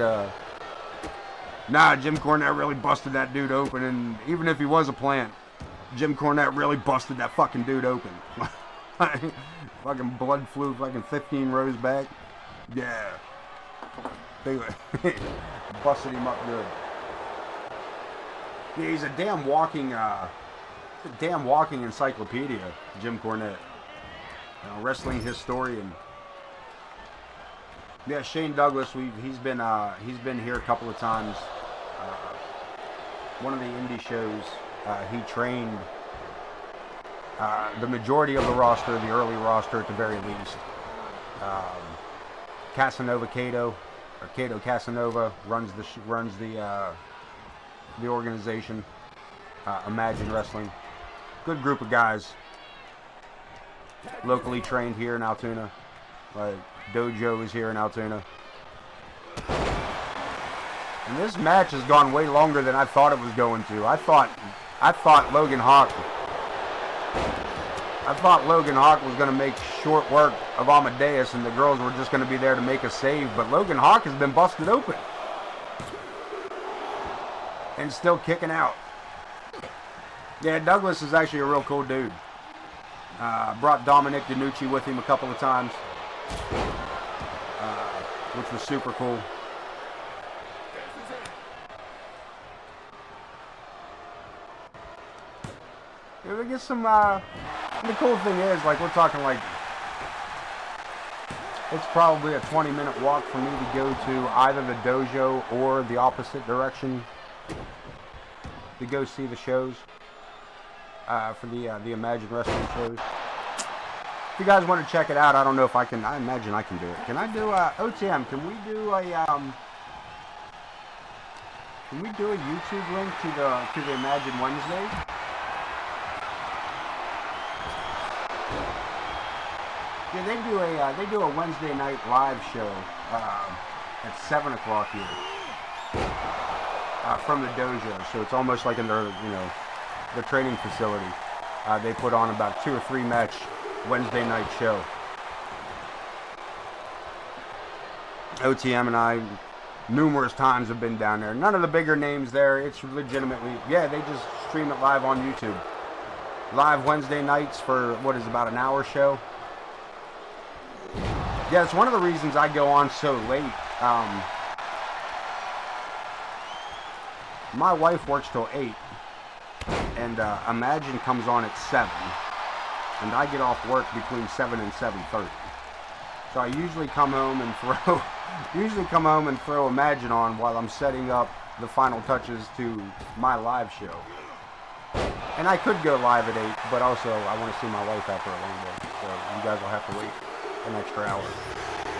Jim Cornette really busted that dude open, and even if he was a plant, Jim Cornette really busted that fucking dude open. Fucking blood flew fucking 15 rows back. Yeah. They busted him up good. Yeah, he's a damn walking encyclopedia, Jim Cornette. Wrestling historian. Yeah, Shane Douglas. He's been here a couple of times. One of the indie shows, he trained the majority of the roster, the early roster at the very least. Casanova Cato, or Cato Casanova, runs the organization. Imagine Wrestling. Good group of guys. Locally trained here in Altoona. Like, Dojo is here in Altoona. And this match has gone way longer than I thought it was going to. I thought Logan Hawk was going to make short work of Amadeus, and the girls were just going to be there to make a save. But Logan Hawk has been busted open. And still kicking out. Yeah, Douglas is actually a real cool dude. Brought Dominic DiNucci with him a couple of times, which was super cool. Yeah, we get some, the cool thing is, like, we're talking like, it's probably a 20-minute walk for me to go to either the dojo or the opposite direction to go see the shows. For the Imagine Wrestling shows. If you guys want to check it out, I don't know if I can. I imagine I can do it. Can I do OTM? Can we do a YouTube link to the Imagine Wednesday? Yeah, they do a Wednesday night live show at 7 o'clock here from the dojo. So it's almost like in the training facility. They put on about 2 or 3 match Wednesday night show. OTM and I numerous times have been down there. None of the bigger names there. It's legitimately, yeah, they just stream it live on YouTube. Live Wednesday nights for what is about an hour show. Yeah, it's one of the reasons I go on so late. My wife works till 8. And Imagine comes on at 7, and I get off work between 7 and 7:30. So I usually come home and throw Imagine on while I'm setting up the final touches to my live show. And I could go live at 8, but also I want to see my wife after a long day. So you guys will have to wait an extra hour.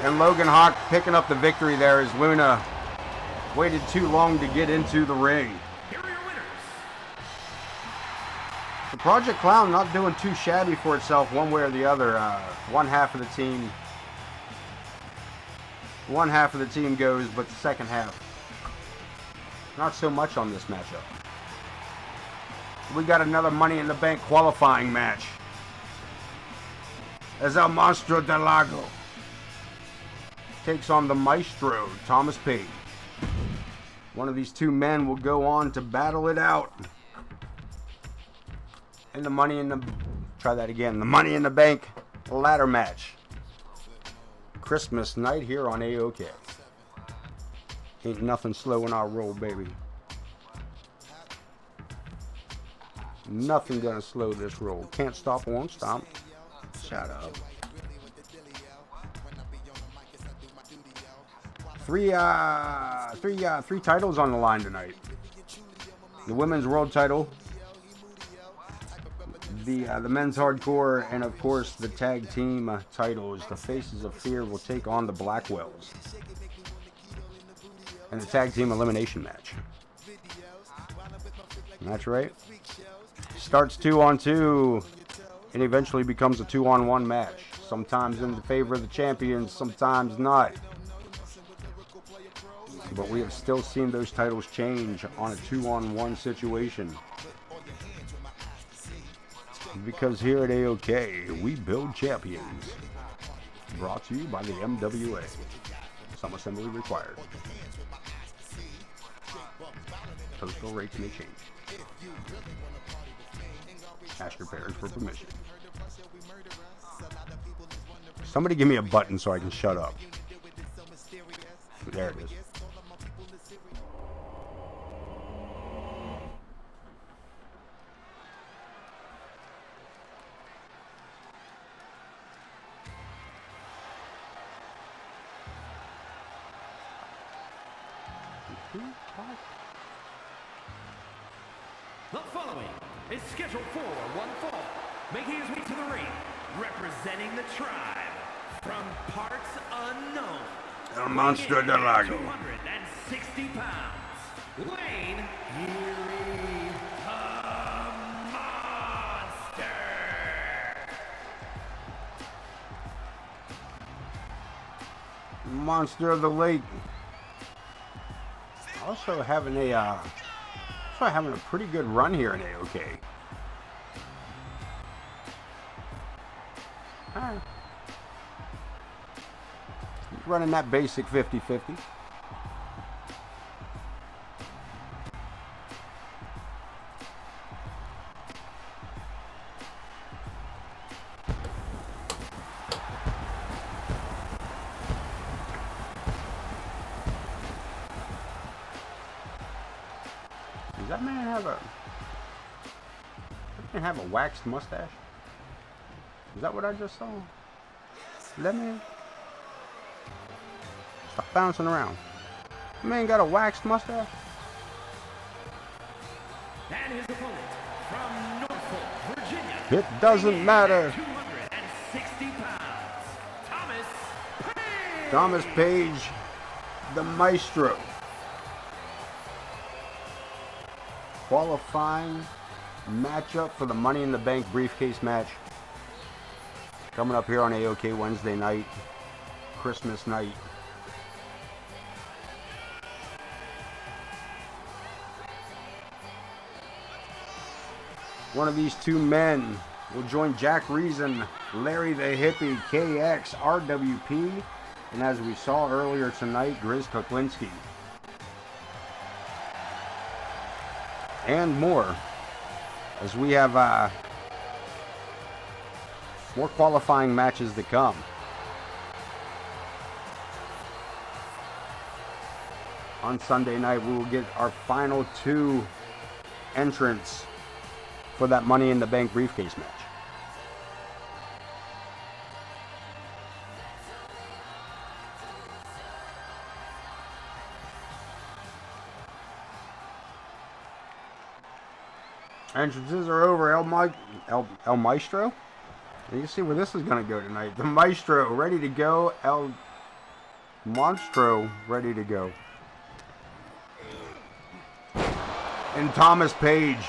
And Logan Hawk picking up the victory there as Luna waited too long to get into the ring. Here are your winners. The Project Clown not doing too shabby for itself one way or the other. One half of the team goes, but the second half, not so much on this matchup. We got another Money in the Bank qualifying match as El Monstro del Lago takes on the Maestro, Thomas Page. One of these two men will go on to battle it out in the Money in the Bank ladder match. Christmas night here on AoK. Ain't nothing slow in our roll, baby. Nothing gonna slow this roll. Can't stop, won't stop. Shut up. Three titles on the line tonight. The women's world title, the men's hardcore, and of course the tag team titles. The Faces of Fear will take on the Blackwells in the tag team elimination match. That's right. Starts 2-on-2 and eventually becomes a 2-on-1 match. Sometimes in the favor of the champions, sometimes not. But we have still seen those titles change on a 2-on-1 situation. Because here at AoK, we build champions. Brought to you by the MWA. Some assembly required. Postal rates may change. Ask your parents for permission. Somebody give me a button so I can shut up. There it is. The following is scheduled for one fall, making his way to the ring, representing the tribe from parts unknown. El Monstro del Lago. 260 pounds. Wayne Erie, the Monster. Monster of the Lake. Also having a pretty good run here in AoK. Alright. Running that basic 50-50. Does that man have a waxed mustache? Is that what I just saw? That man? Stop bouncing around. That man got a waxed mustache? And his opponent from Norfolk, Virginia. It doesn't matter. 260 pounds. Thomas Page. Thomas Page, the Maestro. Qualifying matchup for the Money in the Bank briefcase match. Coming up here on AoK Wednesday night, Christmas night. One of these two men will join Jack Reason, Larry the Hippie, KX, RWP, and as we saw earlier tonight, Grizz Kuklinski. And more, as we have more qualifying matches to come. On Sunday night, we will get our final two entrants for that Money in the Bank briefcase match. Entrances are over. El Maestro. And you see where this is going to go tonight. The Maestro ready to go. El Monstro ready to go. And Thomas Page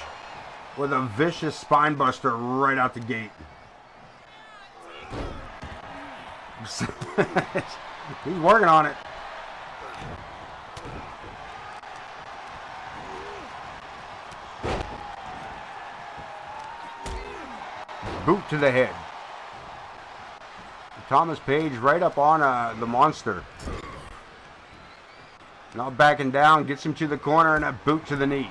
with a vicious spine buster right out the gate. He's working on it. Boot to the head. Thomas Page right up on the monster. Not backing down, gets him to the corner and a boot to the knee.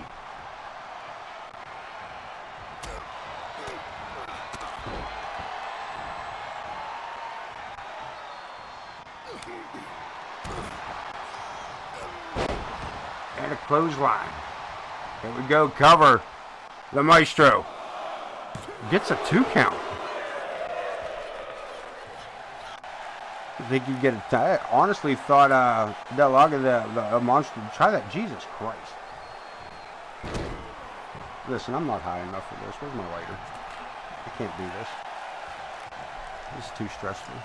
And a clothesline. Here we go, cover. The Maestro gets a 2 count. I think you get it. I honestly thought Del Lago, the monster, try that. Jesus Christ. Listen, I'm not high enough for this. Where's my lighter? I can't do this. This is too stressful.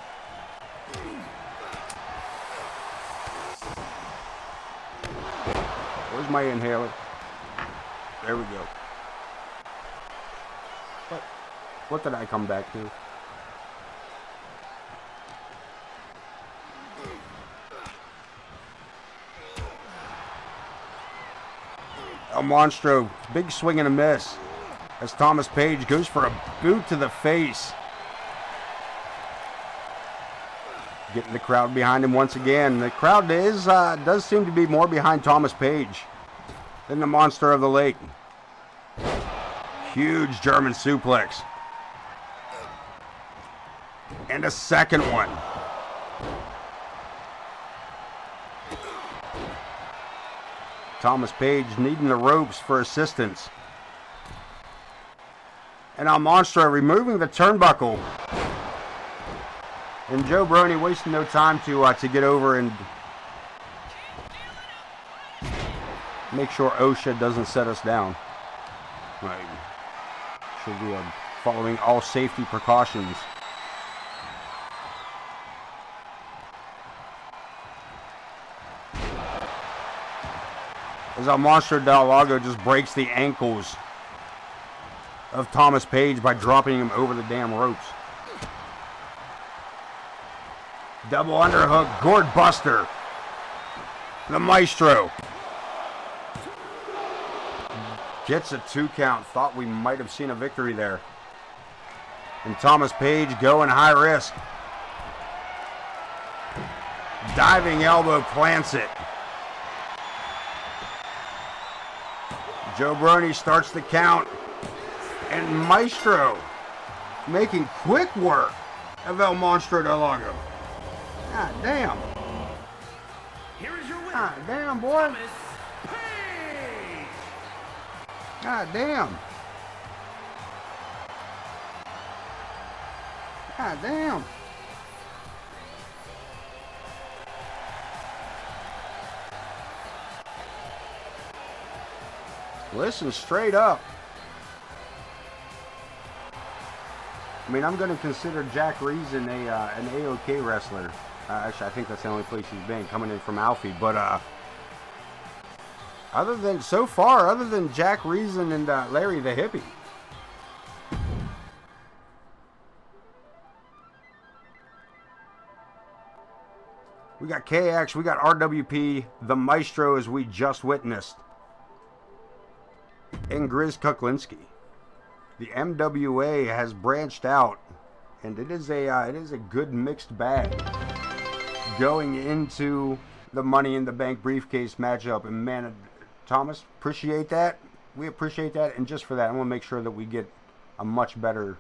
Where's my inhaler? There we go. What did I come back to? El Monstro, big swing and a miss as Thomas Page goes for a boot to the face. Getting the crowd behind him once again. The crowd does seem to be more behind Thomas Page than the Monster of the Lake. Huge German suplex. And a second one. Thomas Page needing the ropes for assistance. And El Monstro removing the turnbuckle. And Joe Brony wasting no time to get over and make sure OSHA doesn't set us down. Right. Should be following all safety precautions. As El Monstro Del Lago just breaks the ankles of Thomas Page by dropping him over the damn ropes. Double underhook, gourd buster. The Maestro gets a 2 count. Thought we might have seen a victory there. And Thomas Page going high risk. Diving elbow plants it. Joe Brony starts the count. And Maestro making quick work of El Monstro Del Lago. God damn. Here is your winner. God damn, boy. Thomas Page. God damn. God damn. Listen, straight up. I mean, I'm going to consider Jack Reason an AoK wrestler. Actually, I think that's the only place he's been, coming in from Alfie. But other than Jack Reason and Larry the Hippie. We got KX, we got RWP, the Maestro as we just witnessed, and Grizz Kuklinski. The MWA has branched out, and it is a good mixed bag going into the Money in the Bank briefcase matchup. And man, Thomas, appreciate that. We appreciate that, and just for that, I want to make sure that we get a much better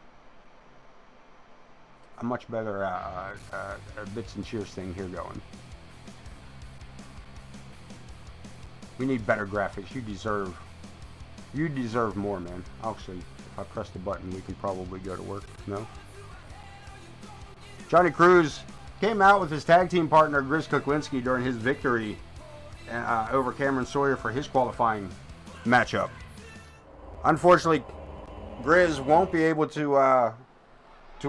bits and cheers thing here going. We need better graphics. You deserve more, man. Actually, if I press the button, we can probably go to work. No? Johnny Cruz came out with his tag team partner, Grizz Kuklinski, during his victory over Cameron Sawyer for his qualifying matchup. Unfortunately, Grizz won't be able to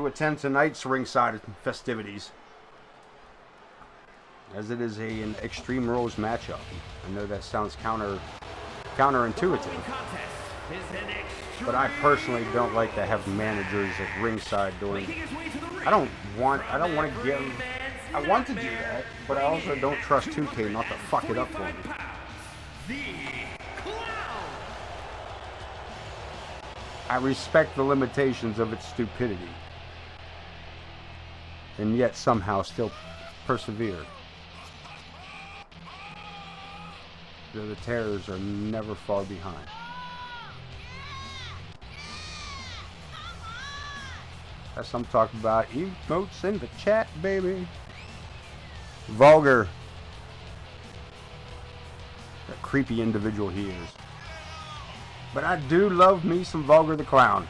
attend tonight's ringside festivities, as it is an Extreme Rules matchup. I know that sounds counterintuitive, but I personally don't like to have managers at ringside doing. I want to do that, but I also don't trust 2K not to fuck it up for me. I respect the limitations of its stupidity, and yet somehow still persevere. The terrors are never far behind. That's what I'm talking about. Emotes in the chat, baby. Vulgar. That creepy individual he is. But I do love me some Vulgar the Clown.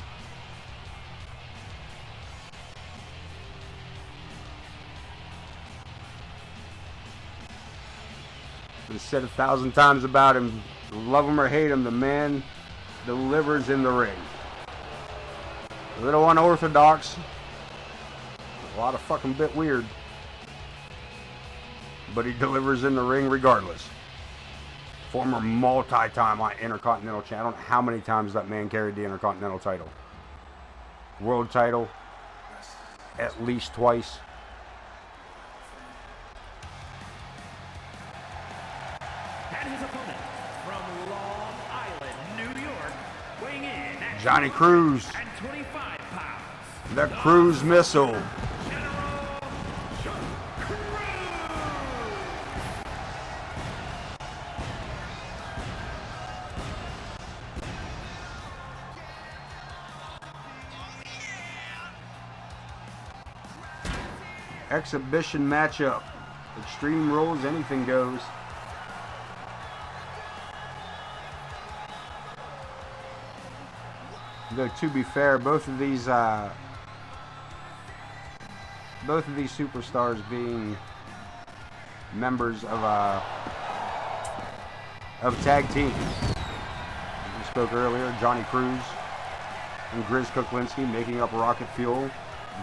Been said 1,000 times about him. Love him or hate him, the man delivers in the ring. A little unorthodox. A lot of fucking bit weird. But he delivers in the ring regardless. Former multi-time Intercontinental champ. I don't know how many times that man carried the Intercontinental title. World title. At least twice. And his opponent from Long Island, New York, weighing in at Johnny Cruz. and 25 pounds. The Cruise Missile. Exhibition matchup. Extreme Rules, anything goes. Though to be fair, both of these superstars being members of tag teams. We spoke earlier, Johnny Cruz and Grizz Kuklinski making up Rocket Fuel.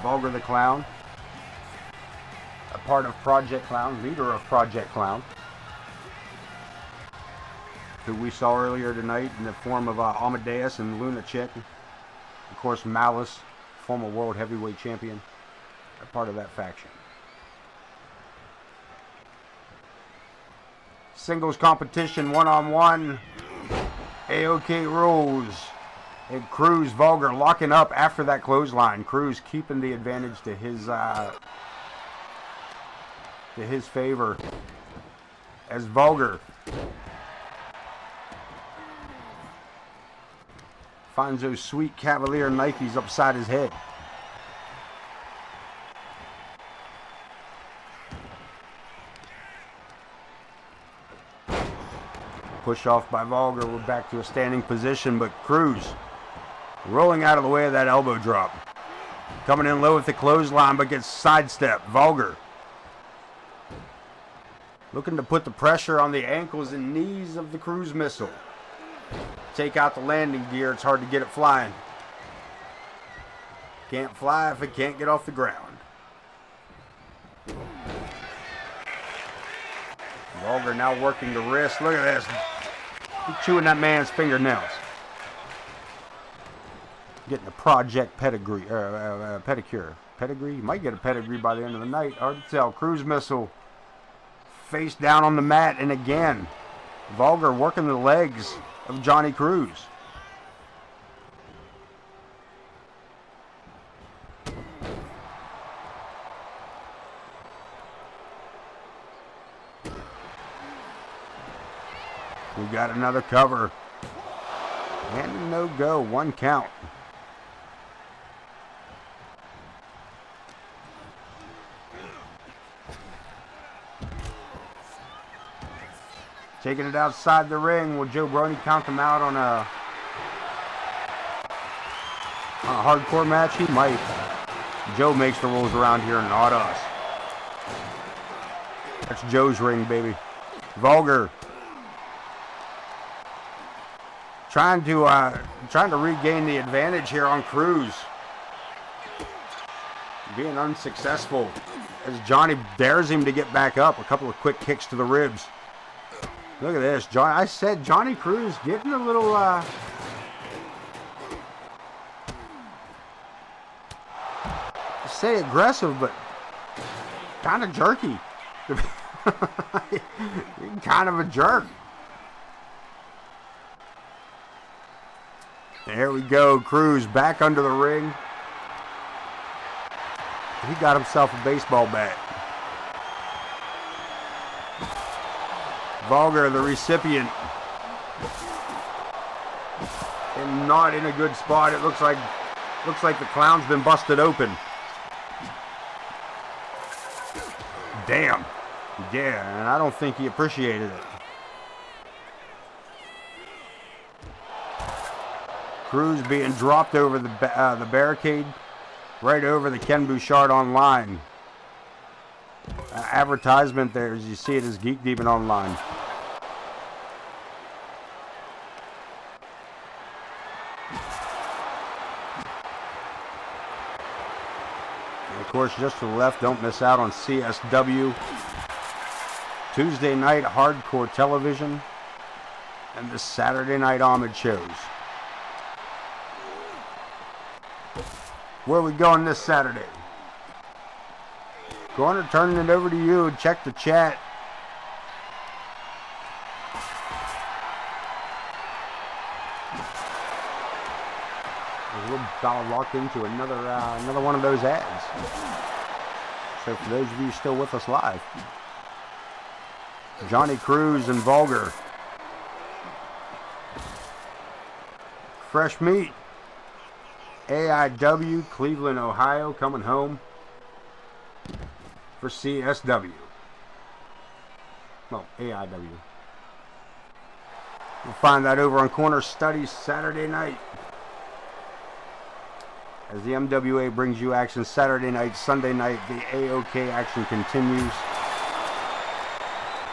Vulgar the Clown, a part of Project Clown, leader of Project Clown, who we saw earlier tonight in the form of Amadeus and Luna Chick. Of course, Malice, former World Heavyweight Champion, a part of that faction. Singles competition, one-on-one. AoK rules. And Cruz, Vulgar locking up after that clothesline. Cruz keeping the advantage to his favor. As Vulgar finds those sweet Cavalier Nikes upside his head. Push off by Vulgar. We're back to a standing position, but Cruz rolling out of the way of that elbow drop. Coming in low with the clothesline, but gets sidestepped. Vulgar looking to put the pressure on the ankles and knees of the Cruise Missile. Take out the landing gear. It's hard to get it flying. Can't fly if it can't get off the ground. Vulgar now working the wrist. Look at this. He's chewing that man's fingernails. Getting a project pedigree, pedicure. Pedigree? You might get a pedigree by the end of the night. Hard to tell. Cruise Missile face down on the mat, and again, Vulgar working the legs of Johnny Cruz. We got another cover. And a no-go, 1 count. Taking it outside the ring. Will Joe Brody count them out on a hardcore match? He might. Joe makes the rules around here, not us. That's Joe's ring, baby. Vulgar trying to regain the advantage here on Cruz. Being unsuccessful as Johnny dares him to get back up. A couple of quick kicks to the ribs. Look at this. I said Johnny Cruz getting a little say aggressive, but kind of jerky. Kind of a jerk. There we go. Cruz back under the ring. He got himself a baseball bat. Vulgar, the recipient, and not in a good spot. It looks like the Clown's been busted open. Damn. Yeah, and I don't think he appreciated it. Cruz being dropped over the barricade, right over the Ken Bouchard Online advertisement there, as you see it as Geek Demon Online. And of course, just to the left, don't miss out on CSW. Tuesday night hardcore television and the Saturday night homage shows. Where are we going this Saturday? Corner, turning it over to you. Check the chat. We're about to lock into another one of those ads. So for those of you still with us live, Johnny Cruz and Vulgar. Fresh meat. AIW, Cleveland, Ohio, coming home for CSW. Well, AIW. We'll find that over on Corner Studies Saturday night. As the MWA brings you action Saturday night, Sunday night, the AoK action continues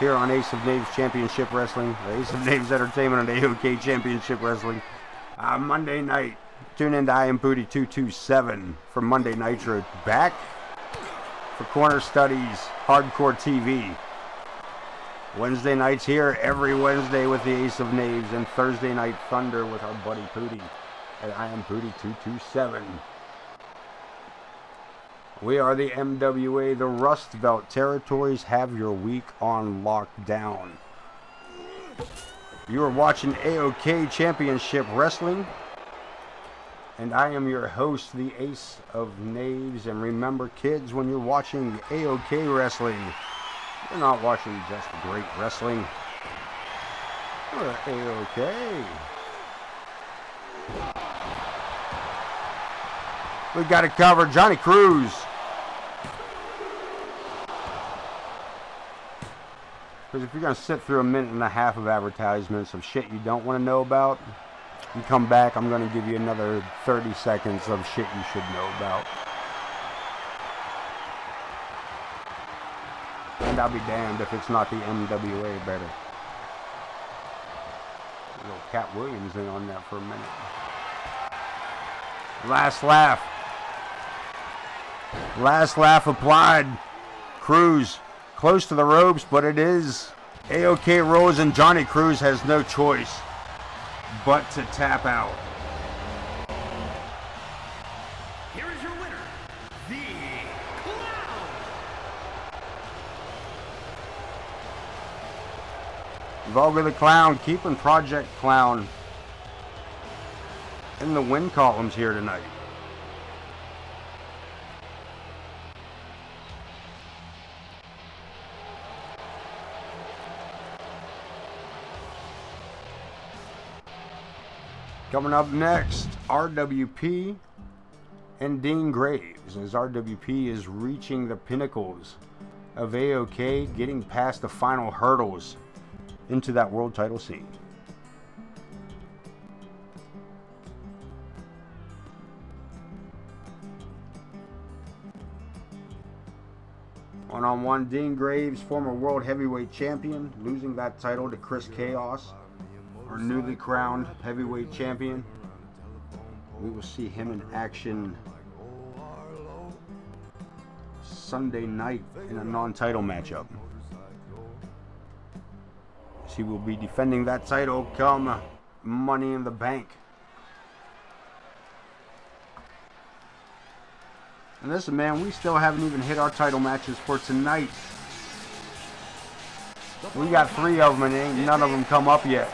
here on Ace of Knaves Championship Wrestling, the Ace of Knaves Entertainment and AoK Championship Wrestling. Monday night, tune in to I Am Booty 227 for Monday Nitro. Back for Corner Studies Hardcore TV. Wednesday nights here every Wednesday with the Ace of Knaves, and Thursday Night Thunder with our buddy Pooty at I Am Booty 227. We are the MWA, the Rust Belt Territories. Have your week on lockdown. You are watching AoK Championship Wrestling, and I am your host, the Ace of Knaves. And remember, kids, when you're watching AoK Wrestling, you're not watching just great wrestling. We're AoK. We got it covered. Johnny Cruz. Because if you're going to sit through a minute and a half of advertisements of shit you don't want to know about, you come back, I'm going to give you another 30 seconds of shit you should know about. And I'll be damned if it's not the MWA better. Little Cat Williams in on that for a minute. Last laugh. Last laugh applied. Cruz close to the ropes, but it is AoK Rose, and Johnny Cruz has no choice but to tap out. Here is your winner, the Clown. Vulgar the Clown keeping Project Clown in the win columns here tonight. Coming up next, RWP and Dean Graves, as RWP is reaching the pinnacles of AoK, getting past the final hurdles into that world title scene. One-on-one, Dean Graves, former world heavyweight champion, losing that title to Chris Chaos. our newly crowned heavyweight champion. We will see him in action Sunday night in a non-title matchup. He will be defending that title come Money in the Bank. And listen, man, we still haven't even hit our title matches for tonight. We got 3 of them and ain't none of them come up yet.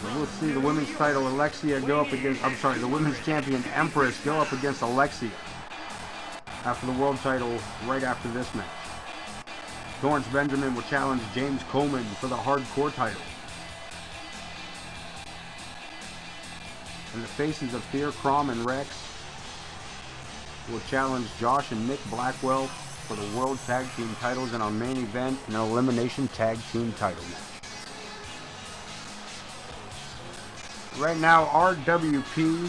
So we'll see the women's title Alexia go up against, the women's champion Empress go up against Alexia after the world title right after this match. Torrance Benjamin will challenge James Coleman for the hardcore title. And the faces of Fear, Crom, and Rex will challenge Josh and Nick Blackwell for the World Tag Team titles in our main event, an elimination tag team title match. Right now, RWP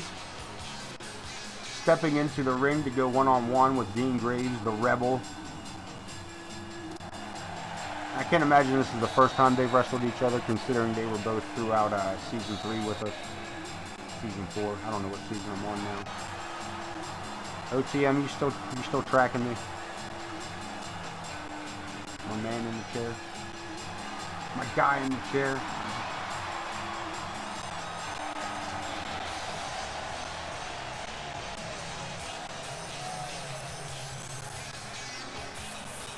stepping into the ring to go one-on-one with Dean Graves, the Rebel. I can't imagine this is the first time they've wrestled each other, considering they were both throughout Season 3 with us. Season 4. I don't know what season I'm on now. OTM, you still tracking me? My man in the chair. My guy in the chair.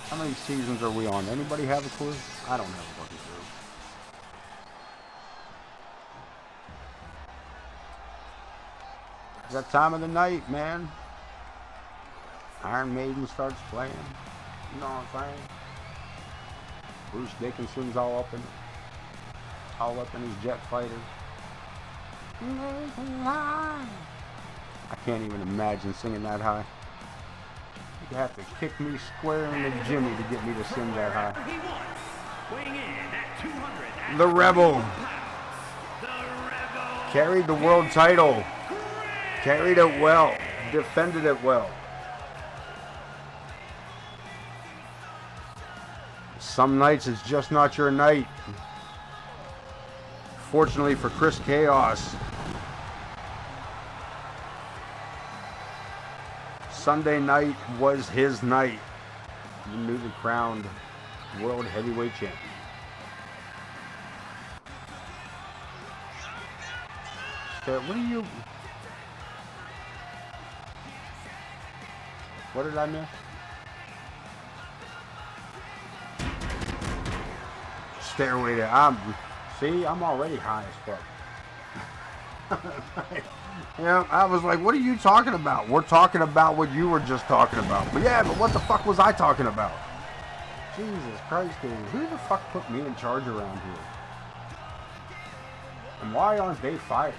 How many seasons are we on? Anybody have a clue? I don't have a fucking clue. It's that time of the night, man. Iron Maiden starts playing. You know what I'm saying? Bruce Dickinson's all up in his jet fighter. I can't even imagine singing that high. You'd have to kick me square in the jimmy to get me to sing that high. The Rebel. Carried the world title. Carried it well. Defended it well. Some nights it's just not your night. Fortunately for Chris Chaos, Sunday night was his night. The newly crowned World Heavyweight Champion. So what did I miss? Stairway to, I'm already high as fuck. Yeah, I was like, what are you talking about? We're talking about what you were just talking about. But yeah, but what the fuck was I talking about? Jesus Christ, dude. Who the fuck put me in charge around here? And why aren't they fired?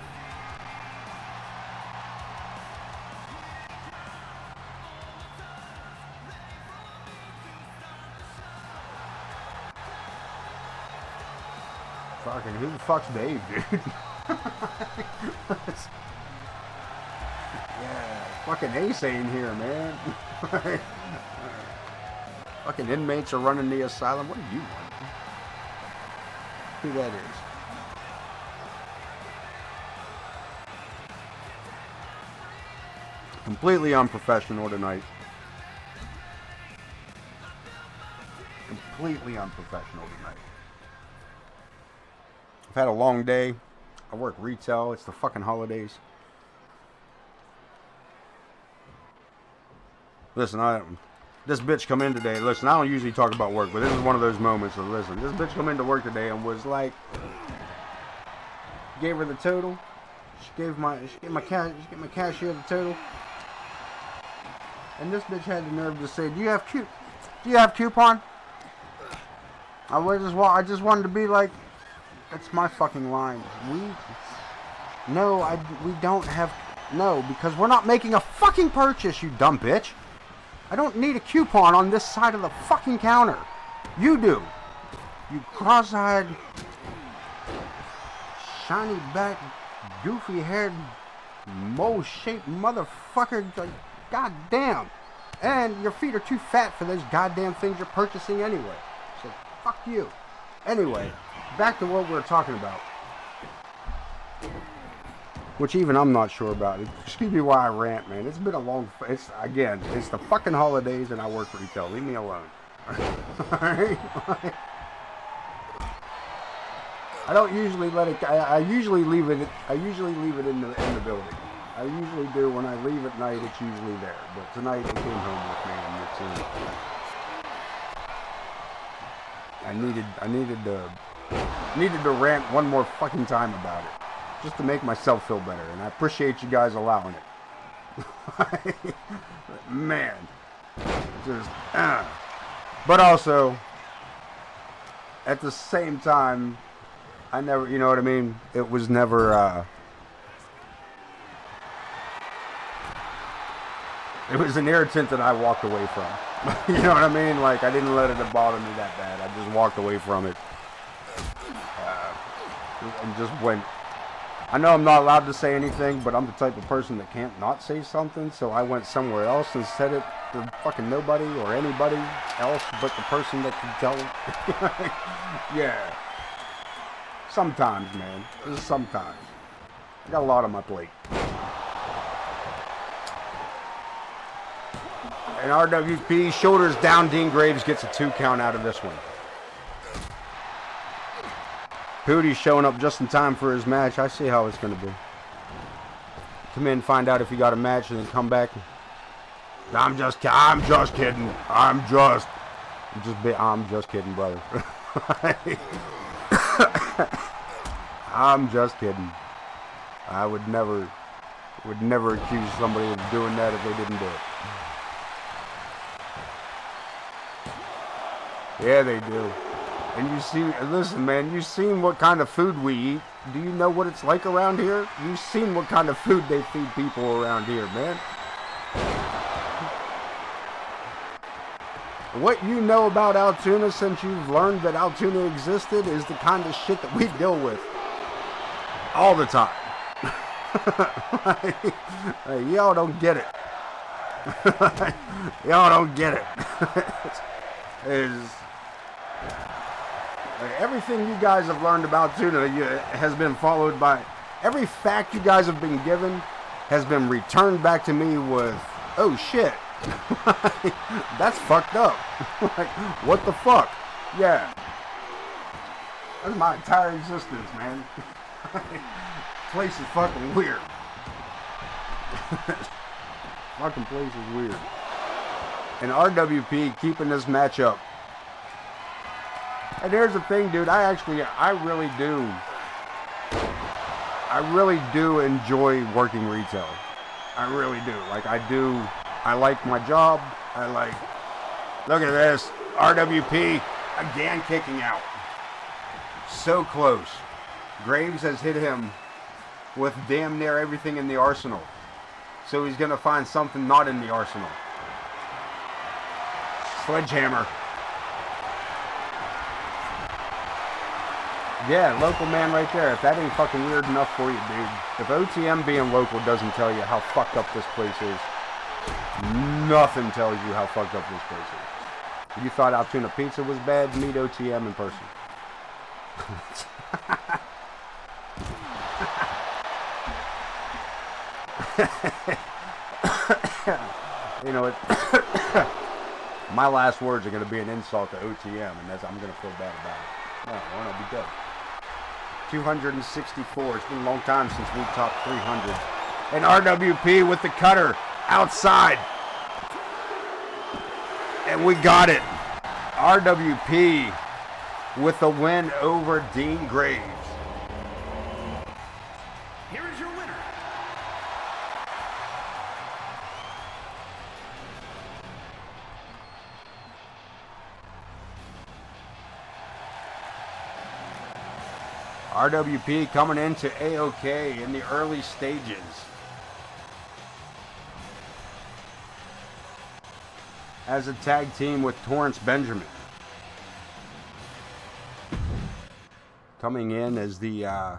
Fucking who the fuck's Dave, dude? Yeah, fucking Ace ain't here, man. Fucking inmates are running the asylum. What do you want? Who that is? Completely unprofessional tonight. Completely unprofessional tonight. I've had a long day. I work retail. It's the fucking holidays. Listen, this bitch come in today. Listen, I don't usually talk about work, but this is one of those moments. So listen, this bitch come into work today and was like, gave her the total. She gave my cashier the total. And this bitch had the nerve to say, "Do you have coupon?" I just wanted to be like, that's my fucking line. We don't have, no, because we're not making a fucking purchase, you dumb bitch. I don't need a coupon on this side of the fucking counter. You do. You cross-eyed, shiny back, goofy haired, mole-shaped motherfucker. God damn. And your feet are too fat for those goddamn things you're purchasing anyway. So fuck you. Anyway, back to what we were talking about. Which even I'm not sure about. Excuse me why I rant, man. It's been a long... It's the fucking holidays and I work retail. Leave me alone. Alright? I don't usually let it... I usually leave it... I usually leave it in the building. I usually do. When I leave at night, it's usually there. But tonight it came home with me and I needed to rant one more fucking time about it. Just to make myself feel better. And I appreciate you guys allowing it. Man. Just, But also, at the same time, I never, you know what I mean? It was never, it was an irritant that I walked away from. You know what I mean? Like, I didn't let it bother me that bad. I just walked away from it. And just went. I know I'm not allowed to say anything, but I'm the type of person that can't not say something, so I went somewhere else and said it to fucking nobody or anybody else but the person that can tell it. Yeah. Sometimes, man. Sometimes. I got a lot on my plate. And RWP, shoulders down, Dean Graves gets a 2 count out of this one. Pootie's showing up just in time for his match. I see how it's going to be. Come in, find out if you got a match, and then come back. I'm just kidding. I'm just kidding, brother. I'm just kidding. I would never accuse somebody of doing that if they didn't do it. Yeah, they do. And you see, listen, man, you've seen what kind of food we eat. Do you know what it's like around here? You've seen what kind of food they feed people around here, man. What you know about Altoona since you've learned that Altoona existed is the kind of shit that we deal with all the time. Hey, y'all don't get it. Y'all don't get it. Everything you guys have learned about tuna has been followed by... Every fact you guys have been given has been returned back to me with, oh shit. That's fucked up. Like, what the fuck? Yeah. That's my entire existence, man. Place is fucking weird. Fucking place is weird. And RWP keeping this match up. And here's the thing, dude. I really do enjoy working retail. I really do. Like, I like my job. Look at this. RWP again kicking out. So close. Graves has hit him with damn near everything in the arsenal. So he's going to find something not in the arsenal. Sledgehammer. Yeah, local man right there. If that ain't fucking weird enough for you, dude. If OTM being local doesn't tell you how fucked up this place is, nothing tells you how fucked up this place is. If you thought Altoona Pizza was bad, meet OTM in person. You know, my last words are going to be an insult to OTM, and I'm going to feel bad about it. Oh, well, I'll be good. 264. It's been a long time since we topped 300. And RWP with the cutter outside. And we got it. RWP with the win over Dean Graves. Here is your winner. RWP coming into AoK in the early stages. As a tag team with Torrance Benjamin. Coming in as the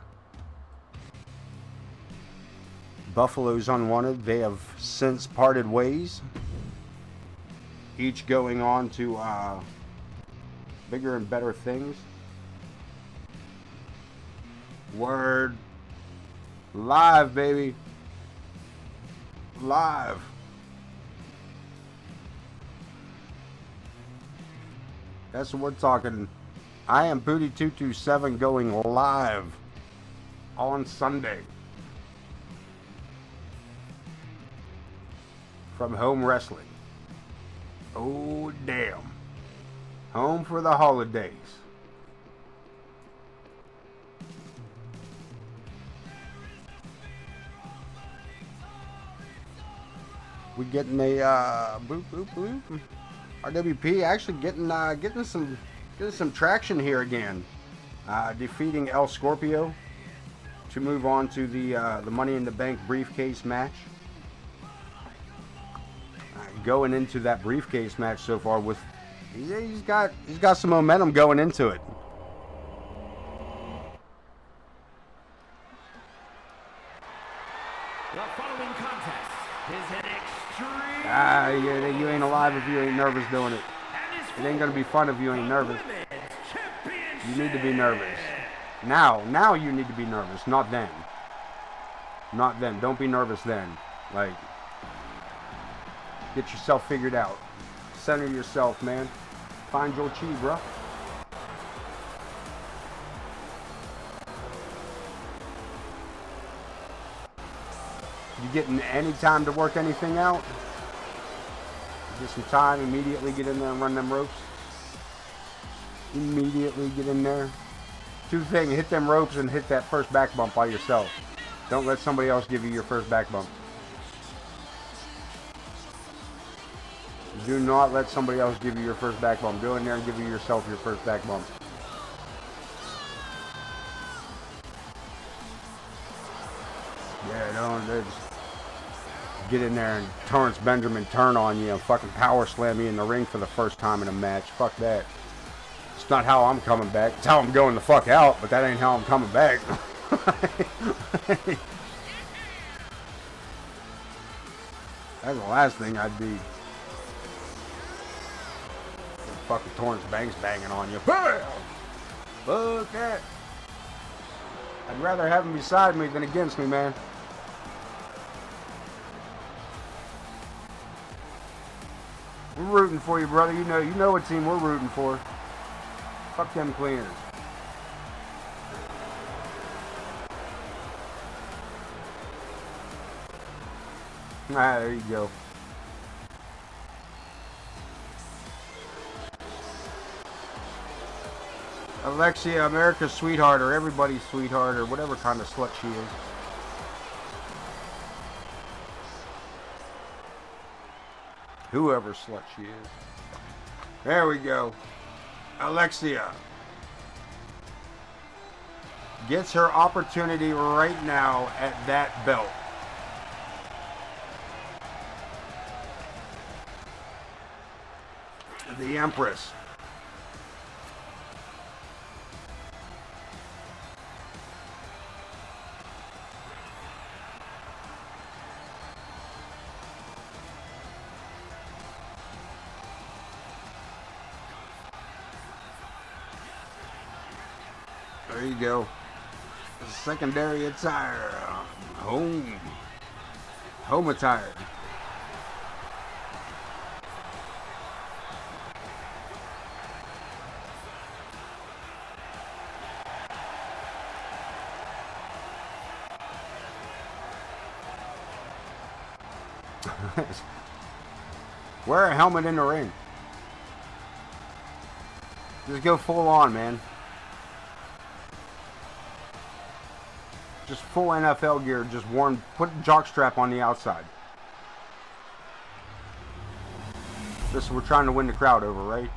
Buffalo's Unwanted. They have since parted ways. Each going on to Bigger and better things. Word. Live, baby. Live. That's what we're talking. I am Booty227 going live on Sunday from Home Wrestling. Oh, damn. Home for the holidays. We getting a boop boop boop. RWP actually getting some traction here again. Defeating El Scorpio to move on to the Money in the Bank briefcase match. Going into that briefcase match so far with he's got some momentum going into it. The following contest is an extreme. Yeah, you ain't alive if you ain't nervous doing it. It ain't gonna be fun if you ain't nervous. You need to be nervous. Now you need to be nervous, not then. Not then. Don't be nervous then. Like, get yourself figured out. Center yourself, man. Find your chi, bro. You getting any time to work anything out? Get some time, immediately get in there and run them ropes. Immediately get in there. Two things, hit them ropes and hit that first back bump by yourself. Don't let somebody else give you your first back bump. Do not let somebody else give you your first back bump. Go in there and give yourself your first back bump. Yeah, don't just get in there and Torrance Benjamin turn on you and fucking power slam you in the ring for the first time in a match. Fuck that. It's not how I'm coming back. It's how I'm going the fuck out, but that ain't how I'm coming back. That's the last thing I'd be. Fucking Torrance Banks banging on you. Bam! Fuck that. I'd rather have him beside me than against me, man. We're rooting for you, brother. You know what team we're rooting for. Fuck them cleaners. Ah, there you go. Alexia, America's sweetheart, or everybody's sweetheart, or whatever kind of slut she is. Whoever slut she is. There we go. Alexia gets her opportunity right now at that belt. The Empress. There you go. Secondary attire. Home attire. Wear a helmet in the ring. Just go full on, man. Just full NFL gear, just worn, put a jockstrap on the outside. We're trying to win the crowd over, right?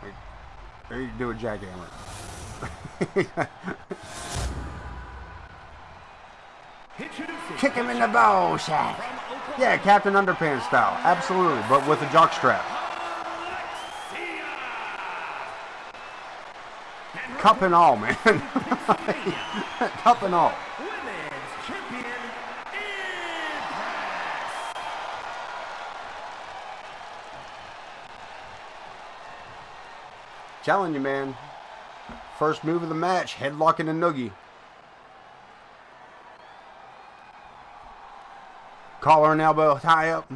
Like, there you do a jackhammer. Kick him in the ball sack. Yeah, Captain Underpants style. Absolutely, but with a jockstrap. Cup and all, man. Cup and all. Telling you, man. First move of the match, headlock and a noogie. Collar and elbow tie up.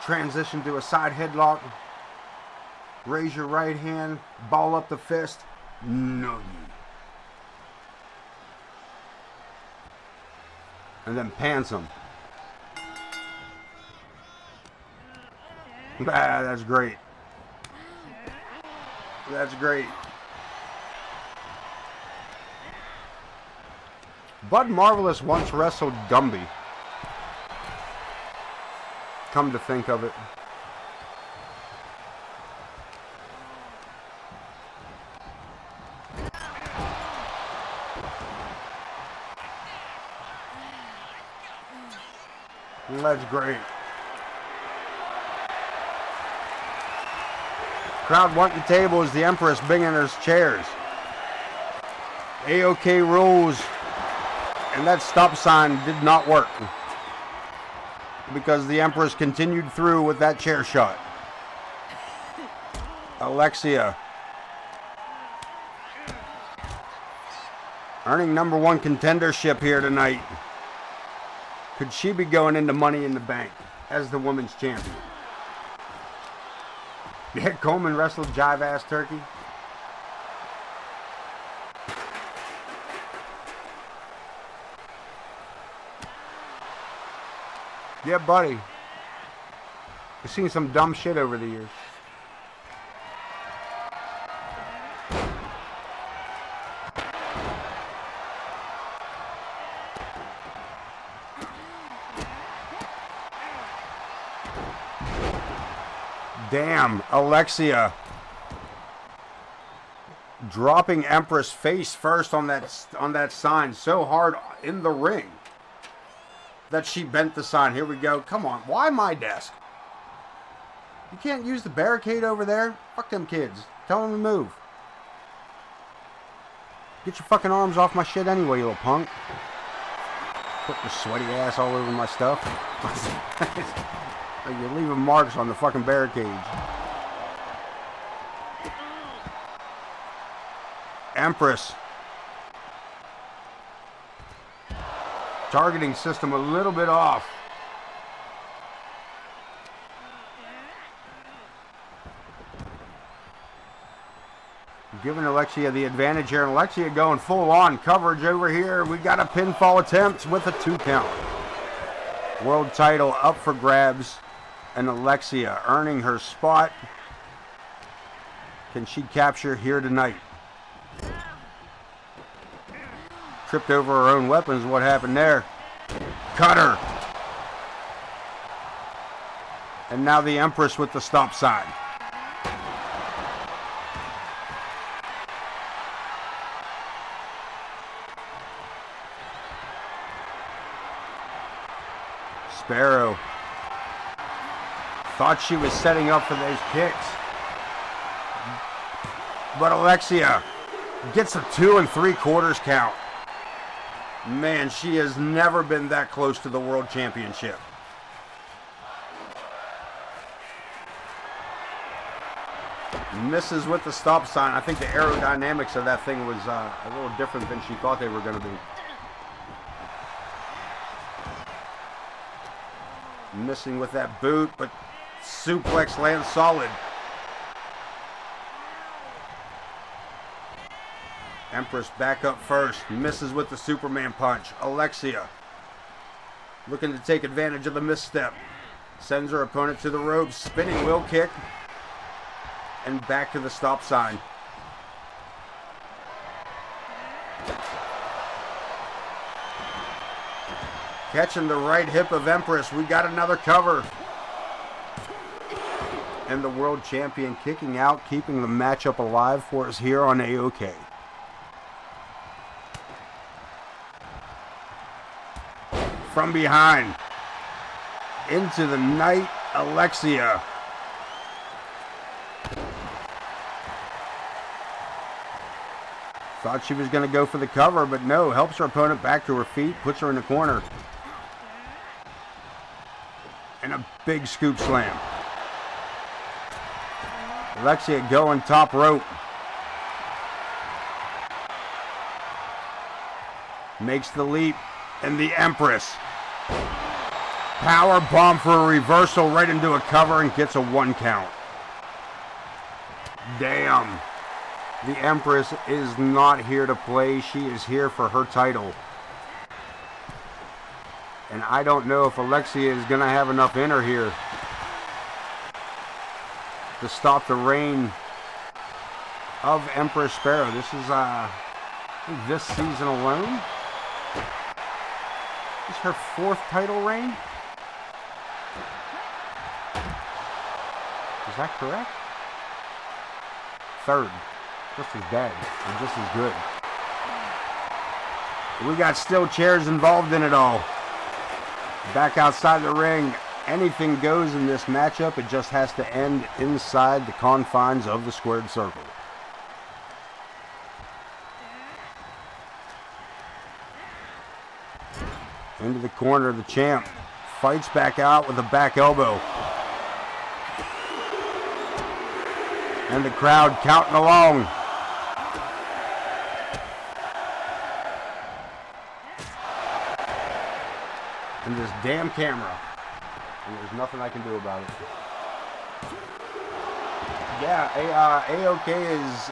Transition to a side headlock. Raise your right hand, ball up the fist, noogie. And then pants him. Ah, that's great. That's great. Bud Marvelous once wrestled Gumby. Come to think of it. That's great. Crowd wanting the table as the Empress bringing her chairs. AoK rules. And that stop sign did not work. Because the Empress continued through with that chair shot. Alexia. Earning #1 contendership here tonight. Could she be going into Money in the Bank as the women's champion? Yeah, Coleman wrestled Jive Ass Turkey. Yeah, buddy. I've seen some dumb shit over the years. Damn, Alexia. Dropping Empress face first on that sign so hard in the ring that she bent the sign. Here we go. Come on. Why my desk? You can't use the barricade over there? Fuck them kids. Tell them to move. Get your fucking arms off my shit anyway, you little punk. Put your sweaty ass all over my stuff. You're leaving marks on the fucking barricades. Empress. Targeting system a little bit off. Giving Alexia the advantage here. And Alexia going full on coverage over here. We got a pinfall attempt with a 2 count. World title up for grabs. And Alexia earning her spot. Can she capture here tonight? Tripped over her own weapons. What happened there? Cutter. And now the Empress with the stop sign. Sparrow. Thought she was setting up for those kicks. But Alexia gets a 2 3/4 count. Man, she has never been that close to the World Championship. Misses with the stop sign. I think the aerodynamics of that thing was a little different than she thought they were going to be. Missing with that boot, but suplex lands solid. Empress back up first. Misses with the Superman punch. Alexia looking to take advantage of the misstep. Sends her opponent to the ropes. Spinning wheel kick. And back to the stop sign. Catching the right hip of Empress. We got another cover. And the world champion kicking out, keeping the matchup alive for us here on AoK. From behind. Into the night, Alexia. Thought she was going to go for the cover, but no. Helps her opponent back to her feet, puts her in the corner. And a big scoop slam. Alexia going top rope. Makes the leap. And the Empress. Power bomb for a reversal right into a cover and gets a 1 count. Damn. The Empress is not here to play. She is here for her title. And I don't know if Alexia is going to have enough in her here to stop the reign of Empress Sparrow. This is I think this season alone. This is her 4th title reign. Is that correct? 3rd. Just as bad and just as good. We got steel chairs involved in it all. Back outside the ring, anything goes in this matchup. It just has to end inside the confines of the squared circle. Into the corner, the champ fights back out with a back elbow. And the crowd counting along. And this damn camera. And there's nothing I can do about it. Yeah, AoK is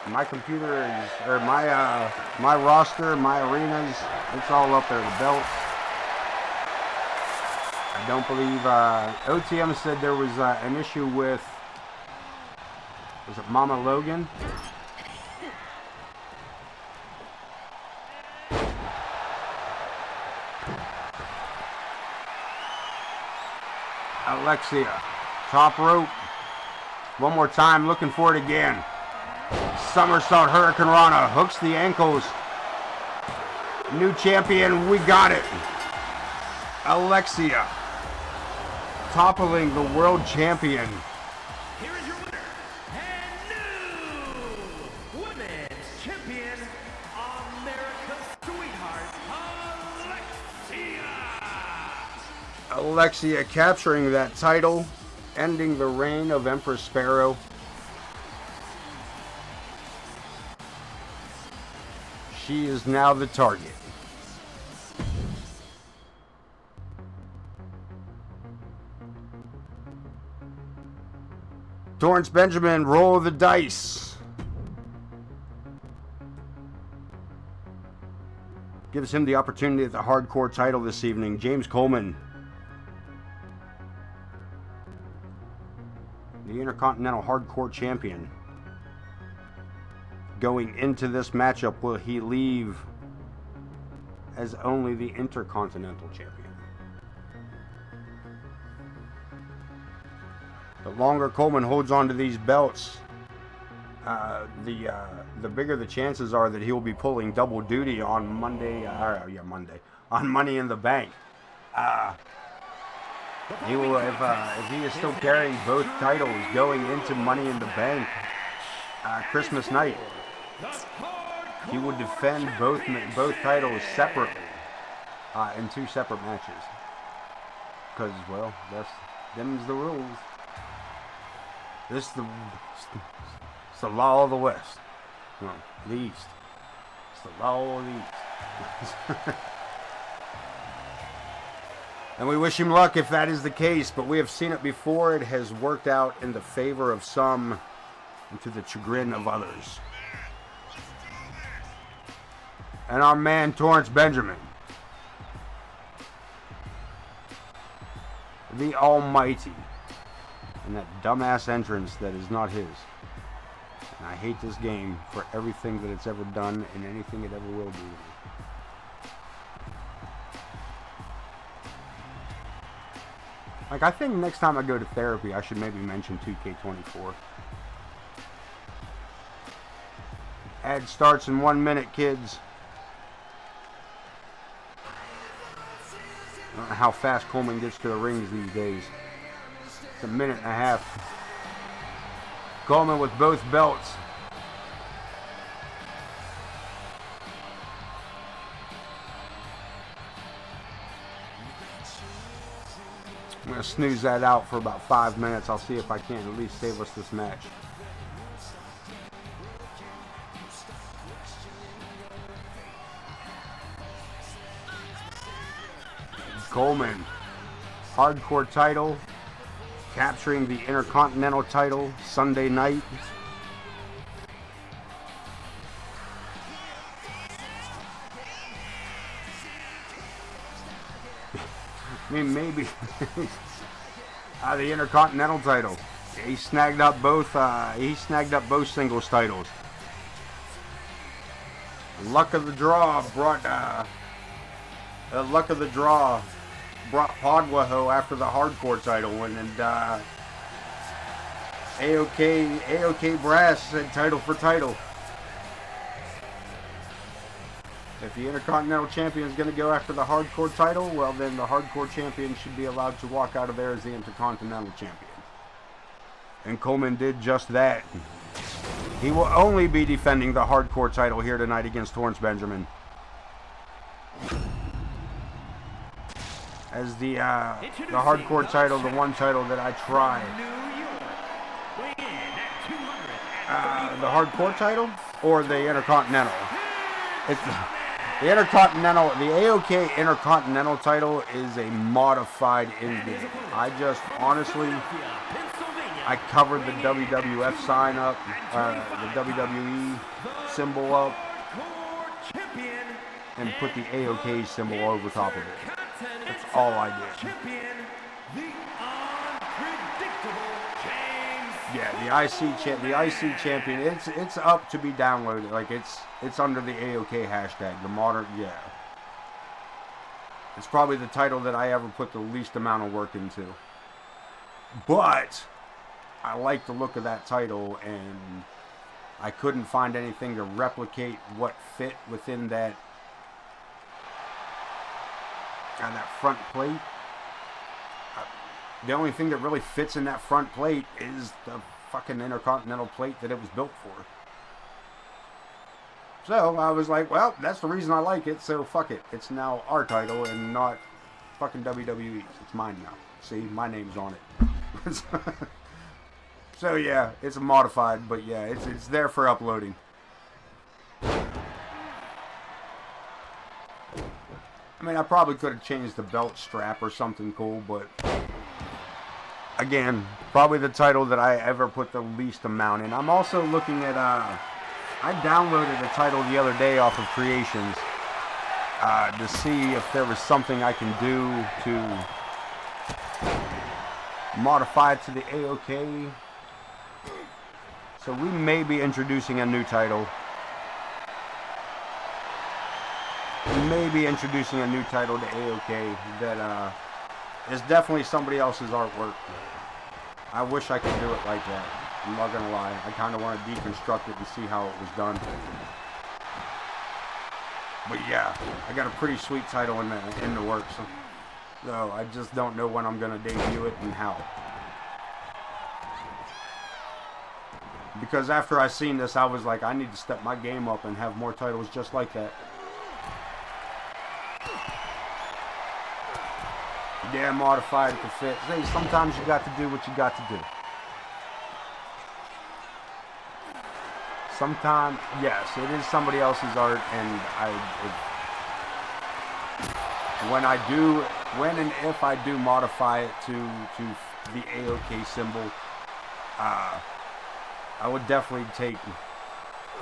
my computer is, or my roster, my arenas, it's all up there, the belts. I don't believe, OTM said there was an issue with, was it Mama Logan? Alexia, top rope. One more time, looking for it again. Somersault Hurricane Rana, hooks the ankles. New champion, we got it. Alexia, toppling the world champion. Here is your winner and new women's champion, America's sweetheart, Alexia. Alexia capturing that title, ending the reign of Empress Sparrow. She is now the target. Torrance Benjamin, roll the dice. Gives him the opportunity at the hardcore title this evening. James Coleman, the Intercontinental Hardcore Champion. Going into this matchup, will he leave as only the Intercontinental Champion? The longer Coleman holds on to these belts, the bigger the chances are that he will be pulling double duty on Monday. On Money in the Bank. He will, if he is still carrying both titles going into Money in the Bank Christmas night. He will defend both titles separately in 2 separate matches. Because, well, them's the rules. It's the law of the West. No, the East. It's the law of the East. And we wish him luck if that is the case, but we have seen it before. It has worked out in the favor of some and to the chagrin of others. And our man, Torrance Benjamin, the Almighty, and that dumbass entrance that is not his. And I hate this game for everything that it's ever done and anything it ever will do. Like, I think next time I go to therapy, I should maybe mention 2K24. Ad starts in 1 minute, kids. I don't know how fast Coleman gets to the rings these days. It's 1.5 minutes. Coleman with both belts. to snooze that out for about 5 minutes. I'll see if I can at least save us this match. Coleman, hardcore title, capturing the Intercontinental title Sunday night. I mean, maybe the Intercontinental title. He snagged up both. Singles titles. Luck of the draw brought. Luck of the draw brought Podwaho after the hardcore title win, and AoK Brass said title for title. If the Intercontinental Champion is going to go after the hardcore title, well then the hardcore champion should be allowed to walk out of there as the Intercontinental Champion. And Coleman did just that. He will only be defending the hardcore title here tonight against Torrance Benjamin. As the hardcore title, the one title that I tried. The hardcore title or the Intercontinental? It's the Intercontinental. The AoK Intercontinental title is a modified in-game. I just honestly, I covered the WWF sign up, the WWE symbol up, and put the AoK symbol over top of it. That's all I did. Yeah, the IC champion. It's up to be downloaded. Like it's under the AoK hashtag. The modern, yeah. It's probably the title that I ever put the least amount of work into. But I like the look of that title, and I couldn't find anything to replicate what fit within that. And that front plate, the only thing that really fits in that front plate is the fucking Intercontinental plate that it was built for. So I was like, well, that's the reason I like it, so fuck it. It's now our title and not fucking WWE's. It's mine now. See, my name's on it. So yeah, it's a modified, but yeah, it's there for uploading. I mean, I probably could have changed the belt strap or something cool, but again, probably the title that I ever put the least amount in. I'm also looking at, I downloaded a title the other day off of Creations to see if there was something I can do to modify it to the AoK. So we may be introducing a new title. Maybe introducing a new title to AoK that is definitely somebody else's artwork. I wish I could do it like that. I'm not gonna lie. I kind of want to deconstruct it and see how it was done. But yeah, I got a pretty sweet title in the works. So I just don't know when I'm gonna debut it and how. Because after I seen this, I was like, I need to step my game up and have more titles just like that. Yeah, modified to fit. Hey, sometimes you got to do what you got to do. Sometimes, yes, it is somebody else's art, and when and if I do modify it to the AoK symbol, I would definitely take,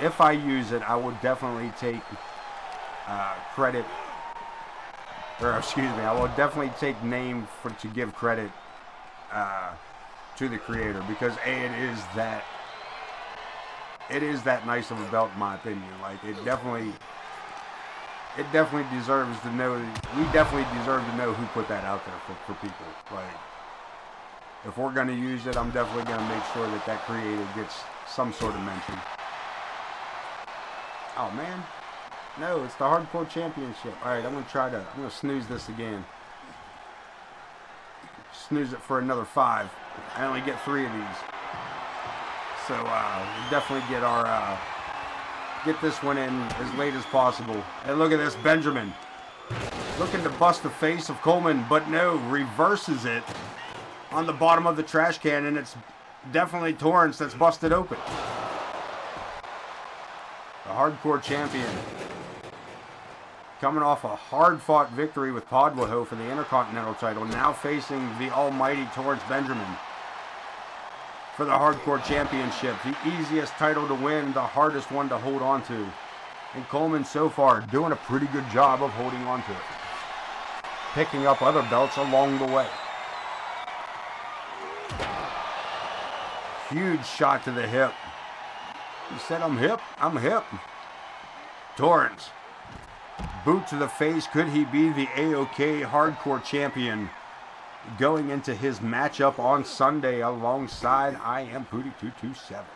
if I use it, I would definitely take credit. Or excuse me, I will definitely take name to give credit to the creator, because it is that nice of a belt in my opinion. Like it definitely deserves to know. We definitely deserve to know who put that out there for people. Like if we're gonna use it, I'm definitely gonna make sure that creator gets some sort of mention. Oh man. No, it's the Hardcore Championship. Alright, I'm gonna snooze this again. Snooze it for another 5. I only get 3 of these. So, we'll definitely get this one in as late as possible. And look at this, Benjamin. Looking to bust the face of Coleman, but no, reverses it. on the bottom of the trash can, and it's definitely Torrance that's busted open. The hardcore champion, coming off a hard-fought victory with Podwaho for the Intercontinental title, now facing the almighty Torrance Benjamin for the hardcore championship. The easiest title to win, the hardest one to hold on to. And Coleman so far doing a pretty good job of holding on to it, picking up other belts along the way. Huge shot to the hip. He said, I'm hip, I'm hip. Torrance, boot to the face. Could he be the AoK hardcore champion going into his matchup on Sunday alongside I Am Pooty 227?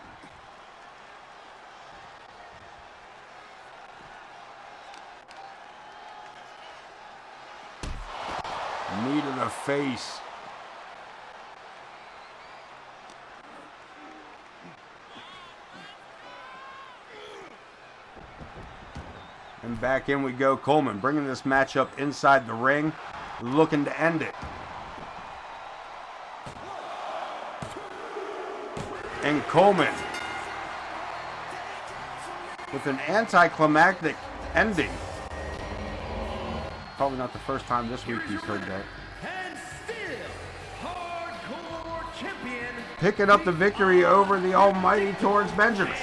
Knee to the face. And back in we go. Coleman bringing this matchup inside the ring, looking to end it. And Coleman with an anticlimactic ending. Probably not the first time this week he's heard that. And still, hardcore champion. Picking up the victory over the almighty Torrance Benjamin.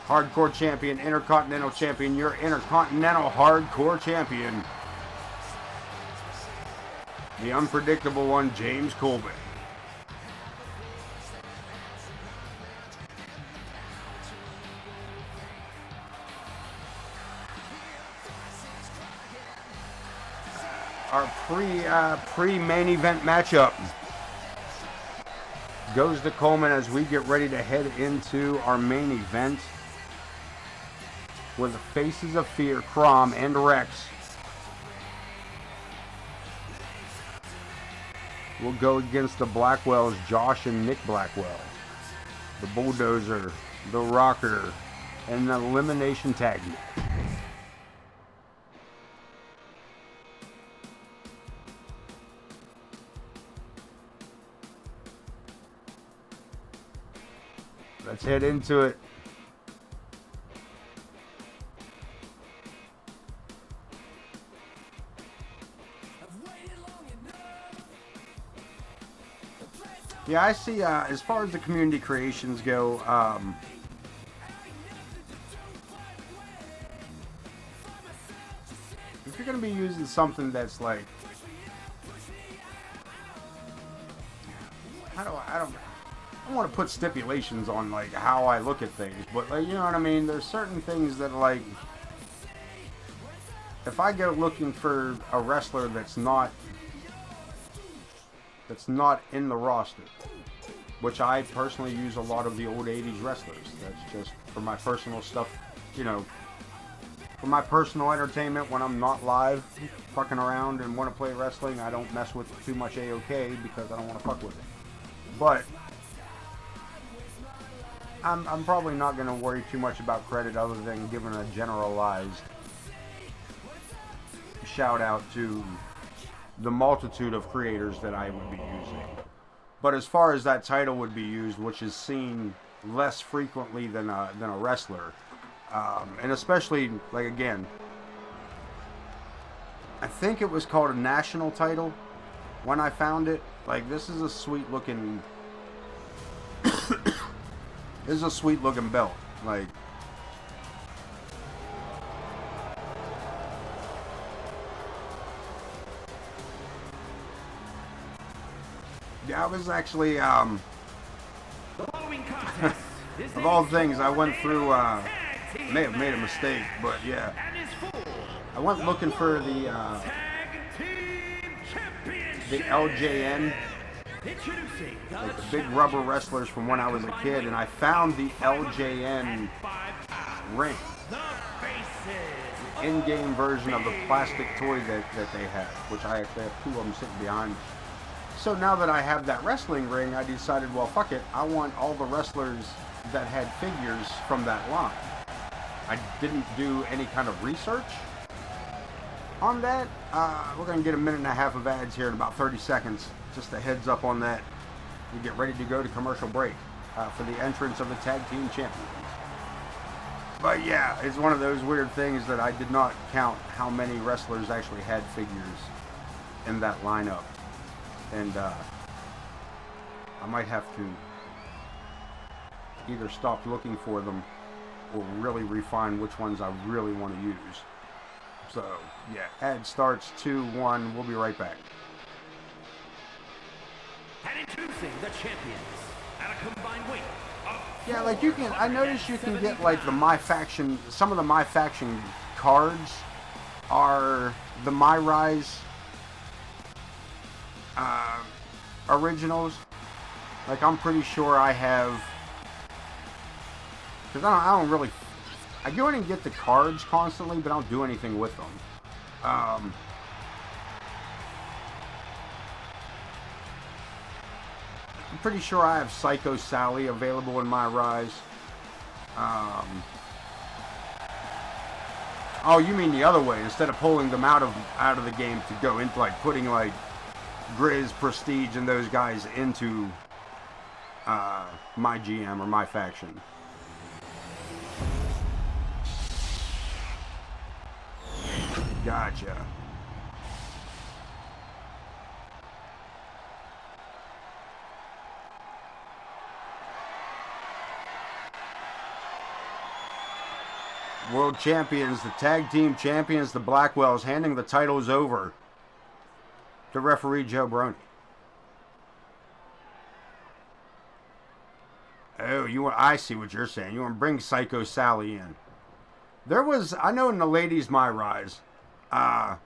Hardcore champion, Intercontinental champion, your Intercontinental hardcore champion. The unpredictable one, James Coleman. Our pre-main event matchup goes to Coleman as we get ready to head into our main event, with the Faces of Fear, Crom and Rex. We'll go against the Blackwells, Josh and Nick Blackwell, the Bulldozer, the Rocker, and the Elimination Tag match. Let's head into it. Yeah, I see, as far as the community creations go, if you're going to be using something that's like, I don't want to put stipulations on like how I look at things, but like, you know what I mean? There's certain things that like, if I go looking for a wrestler that's not in the roster, which I personally use a lot of the old 80s wrestlers. That's just for my personal stuff, you know, for my personal entertainment when I'm not live fucking around and want to play wrestling. I don't mess with too much AoK because I don't want to fuck with it. But I'm probably not going to worry too much about credit other than giving a generalized shout out to the multitude of creators that I would be using. But as far as that title would be used, which is seen less frequently than a wrestler, and especially, like, again, I think it was called a national title when I found it. Like, this is a sweet looking this is a sweet looking belt. Like, yeah, I was actually, of all things, I went through, may have made a mistake, but yeah. I went looking for the LJN, like the big rubber wrestlers from when I was a kid, and I found the LJN ring. The in-game version of the plastic toy that they had, which I actually have two of them sitting behind. So now that I have that wrestling ring, I decided, well, fuck it. I want all the wrestlers that had figures from that line. I didn't do any kind of research. on that, we're going to get a minute and a half of ads here in about 30 seconds. Just a heads up on that. We get ready to go to commercial break for the entrance of the tag team champions. But yeah, it's one of those weird things that I did not count how many wrestlers actually had figures in that lineup. And I might have to either stop looking for them or really refine which ones I really want to use. So, yeah, ad starts 2, 1. We'll be right back. And introducing the champions at a combined weight of Yeah, like you can, I noticed you can get like the My Faction, some of the My Faction cards are the My Rise originals. Like I'm pretty sure I have, because I don't really, I go in and get the cards constantly, but I don't do anything with them. I'm pretty sure I have Psycho Sally available in My Rise. Oh, you mean the other way? Instead of pulling them out of the game to go into like putting like Grizz, Prestige, and those guys into my GM or My Faction. Gotcha. World champions, the tag team champions, the Blackwells, handing the titles over to referee Joe Brony. Oh, I see what you're saying. You want to bring Psycho Sally in. There was, I know in the ladies' My Rise, I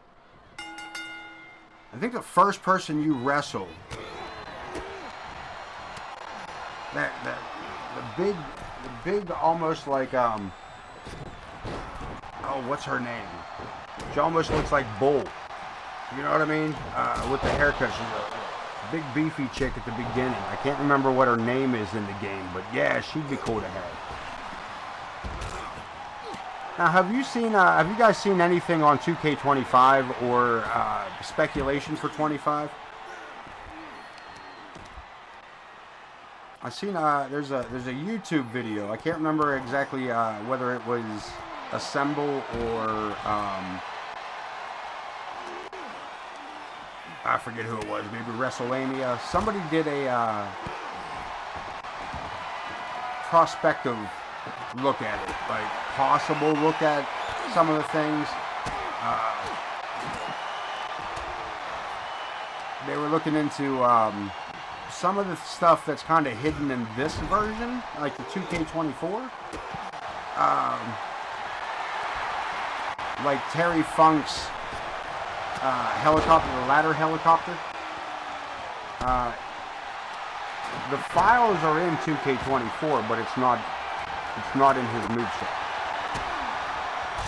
think the first person you wrestled, the big almost like, oh, what's her name? She almost looks like Bull. You know what I mean? With the haircut. She's a big beefy chick at the beginning. I can't remember what her name is in the game, but yeah, she'd be cool to have. Now, have you guys seen anything on 2K25 or speculation for 25? I've seen there's a YouTube video. I can't remember exactly whether it was Assemble or I forget who it was. Maybe WrestleMania. Somebody did a prospective look at it, like possible look at some of the things. They were looking into some of the stuff that's kind of hidden in this version, like the 2K24. Like Terry Funk's helicopter, the ladder helicopter. The files are in 2K24, but it's not in his moveset.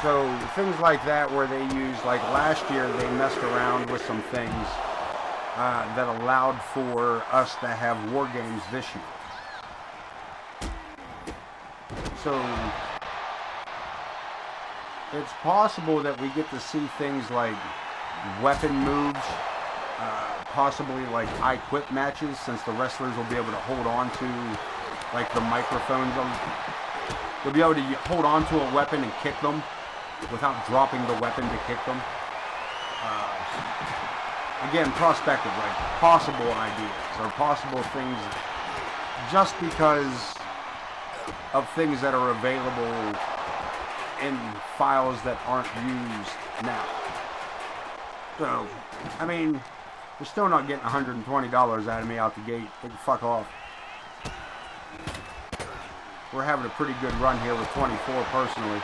So things like that where they use, like last year they messed around with some things that allowed for us to have war games this year. So it's possible that we get to see things like weapon moves, possibly like I Quit matches, since the wrestlers will be able to hold on to like the microphones. They'll be able to hold on to a weapon and kick them without dropping the weapon to kick them. Again, prospective, like possible ideas or possible things, just because of things that are available in files that aren't used now. So, I mean, they're still not getting $120 out of me out the gate. They can fuck off. We're having a pretty good run here with 24 personally.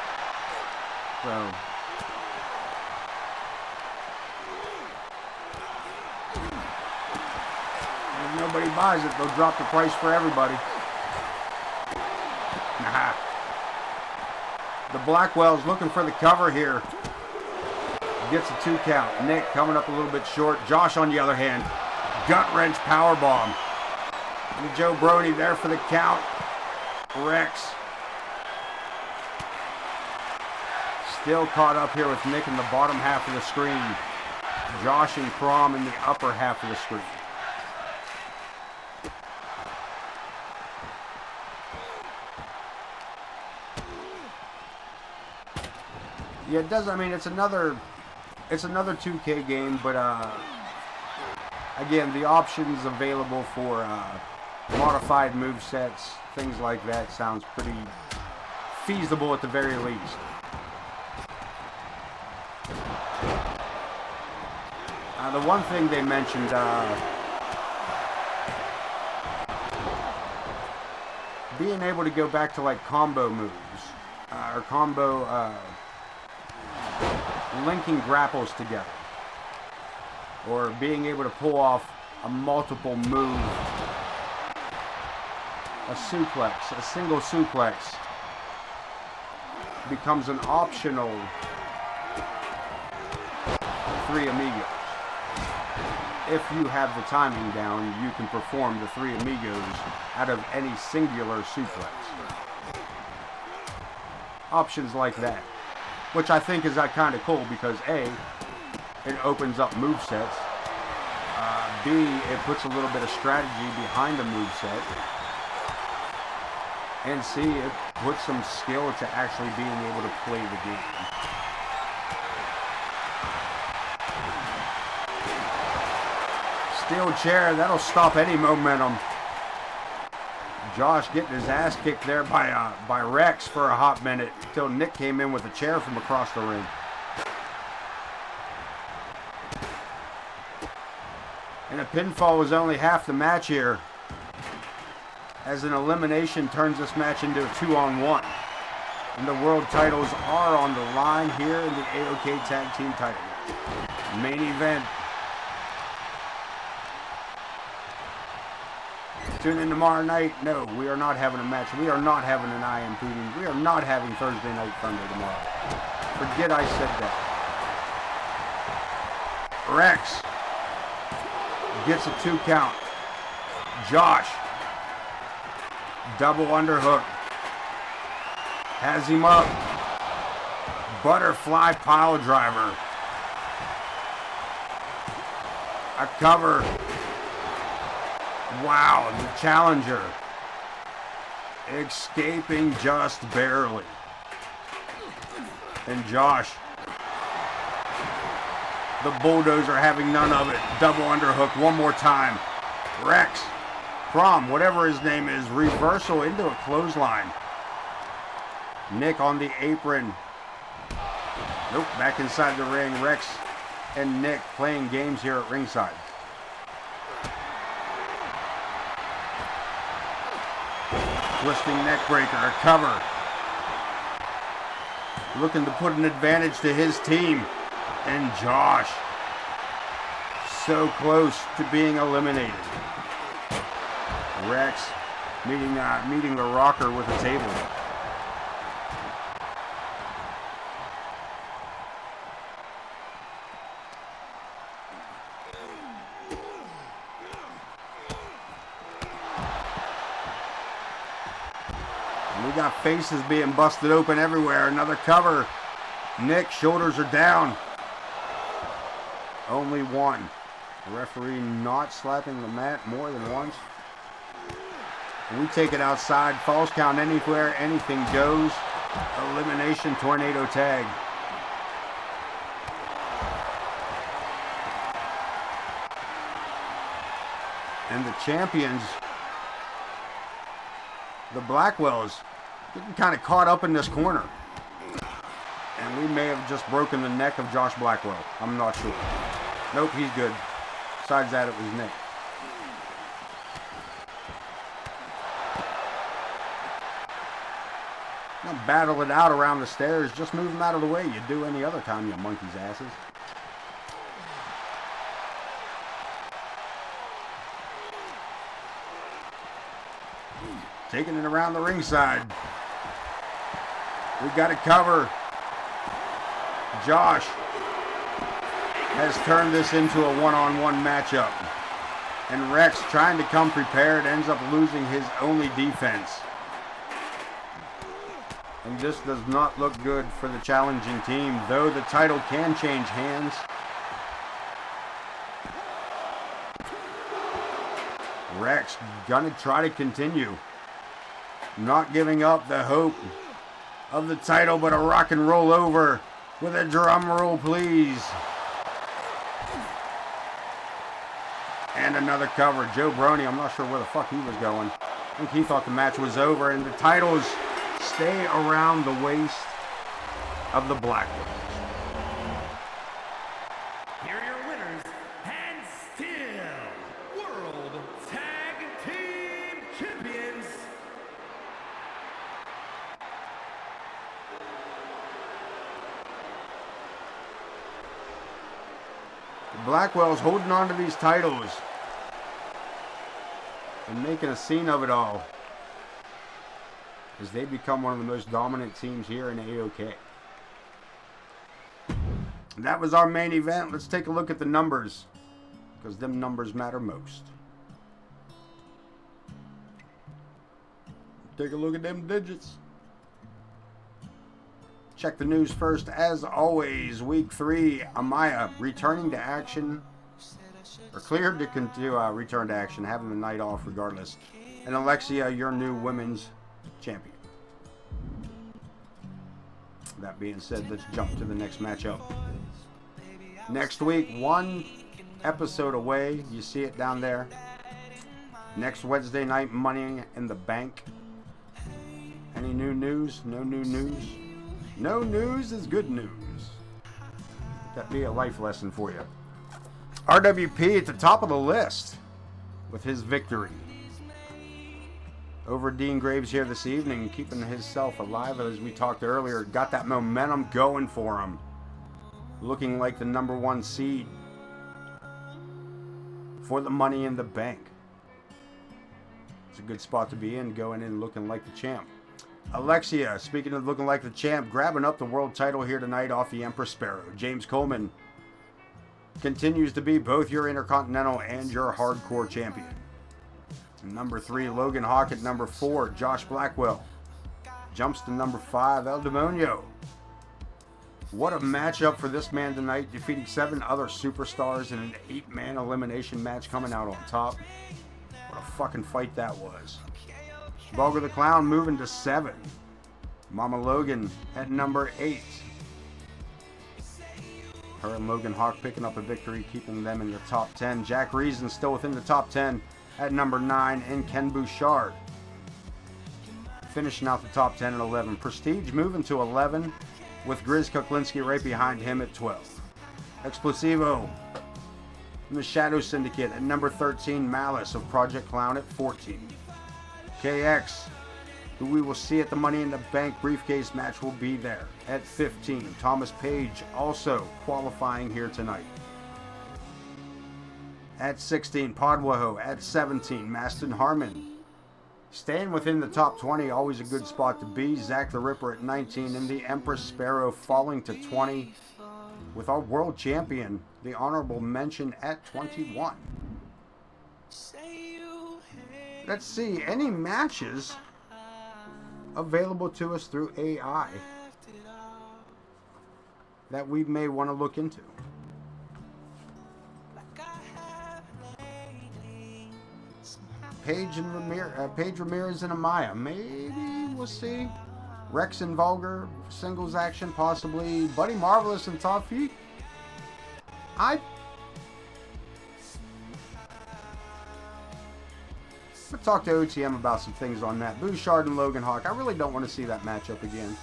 So, if nobody buys it, they'll drop the price for everybody. Nah. The Blackwell's looking for the cover here. Gets a 2 count. Nick coming up a little bit short. Josh, on the other hand, gut wrench powerbomb. And Joe Brony there for the count. Rex Still caught up here with Nick in the bottom half of the screen. Josh and Crom in the upper half of the screen. Yeah, it does. I mean, it's another 2K game, but again, the options available for modified movesets, things like that, sounds pretty feasible at the very least. The one thing they mentioned, being able to go back to like combo moves, or combo linking grapples together, or being able to pull off a multiple move, a suplex, a single suplex, becomes an optional 3 amigos. If you have the timing down, you can perform the 3 amigos out of any singular suplex. Options like that, which I think is kind of cool because A, it opens up movesets. B, it puts a little bit of strategy behind the moveset. And C, it puts some skill to actually being able to play the game. Steel chair, that'll stop any momentum. Josh getting his ass kicked there by Rex for a hot minute until Nick came in with a chair from across the ring. And a pinfall was only half the match here, as an elimination turns this match into a 2-on-1. And the world titles are on the line here in the AoK Tag Team title match. Main event. Tune in tomorrow night. No, we are not having a match. We are not having an I Am Putin. We are not having Thursday Night Thunder tomorrow. Forget I said that. Rex gets a 2 count. Josh, double underhook. Has him up. Butterfly pile driver. A cover. Wow, the challenger escaping just barely. And Josh, the bulldozer, having none of it. Double underhook one more time. Rex, Crom, whatever his name is, reversal into a clothesline. Nick on the apron. Nope, back inside the ring. Rex and Nick playing games here at ringside. Twisting neck breaker, a cover. Looking to put an advantage to his team. And Josh, so close to being eliminated. Rex meeting the rocker with a table. We got faces being busted open everywhere. Another cover. Nick, shoulders are down. Only one. The referee not slapping the mat more than once. And we take it outside. Falls count anywhere. Anything goes. Elimination tornado tag. And the champions, the Blackwells, getting kind of caught up in this corner. And we may have just broken the neck of Josh Blackwell. I'm not sure. Nope, he's good. Besides that, it was Nick. Don't battle it out around the stairs. Just move them out of the way. You do any other time, you monkeys' asses. Taking it around the ringside. We got it cover. Josh has turned this into a one-on-one matchup. And Rex, trying to come prepared, ends up losing his only defense. And this does not look good for the challenging team, though the title can change hands. Rex gonna try to continue. Not giving up the hope of the title, but a rock and roll over with a drum roll, please. And another cover. Joe Brony, I'm not sure where the fuck he was going. I think he thought the match was over, and the titles stay around the waist of the Blackwells. Here are your winners, and still World Tag Team Champions. The Blackwells holding on to these titles and making a scene of it all as they become one of the most dominant teams here in AoK. That was our main event. Let's take a look at the numbers, because them numbers matter most. Take a look at them digits. Check the news first. As always, week 3, Amaya returning to action, or cleared to return to action, having the night off regardless. And Alexia, your new women's champion. That being said, let's jump to the next matchup. Next week, 1 episode away. You see it down there. Next Wednesday night, Money in the Bank. Any new news? No new news? No news is good news. Let that be a life lesson for you. RWP at the top of the list with his victory over Dean Graves here this evening, keeping himself alive as we talked earlier. Got that momentum going for him. Looking like the number 1 seed for the Money in the Bank. It's a good spot to be in, going in looking like the champ. Alexia, speaking of looking like the champ, grabbing up the world title here tonight off the Empress Sparrow. James Coleman continues to be both your Intercontinental and your Hardcore champion. Number 3, Logan Hawk at number 4. Josh Blackwell jumps to number 5. El Demonio. What a matchup for this man tonight, defeating 7 other superstars in an 8-man elimination match, coming out on top. What a fucking fight that was. Bulger the Clown moving to 7. Mama Logan at number 8. Her and Logan Hawk picking up a victory, keeping them in the top 10. Jack Reason still within the top 10 at number 9. And Ken Bouchard finishing out the top 10 at 11. Prestige moving to 11 with Grizz Kuklinski right behind him at 12. Explosivo from the Shadow Syndicate at number 13. Malice of Project Clown at 14. KX, who we will see at the Money in the Bank briefcase match, will be there at 15. Thomas Page also qualifying here tonight. At 16, Podwaho. At 17, Maston Harmon. Staying within the top 20, always a good spot to be. Zach the Ripper at 19, and the Empress Sparrow falling to 20 with our world champion, the honorable mention, at 21. Let's see, any matches available to us through AI that we may want to look into. Paige Ramirez and Amaya, maybe we'll see. Rex and Vulgar, singles action possibly. Buddy Marvelous and Toffee. We'll talk to OTM about some things on that. Bouchard and Logan Hawk. I really don't want to see that matchup again.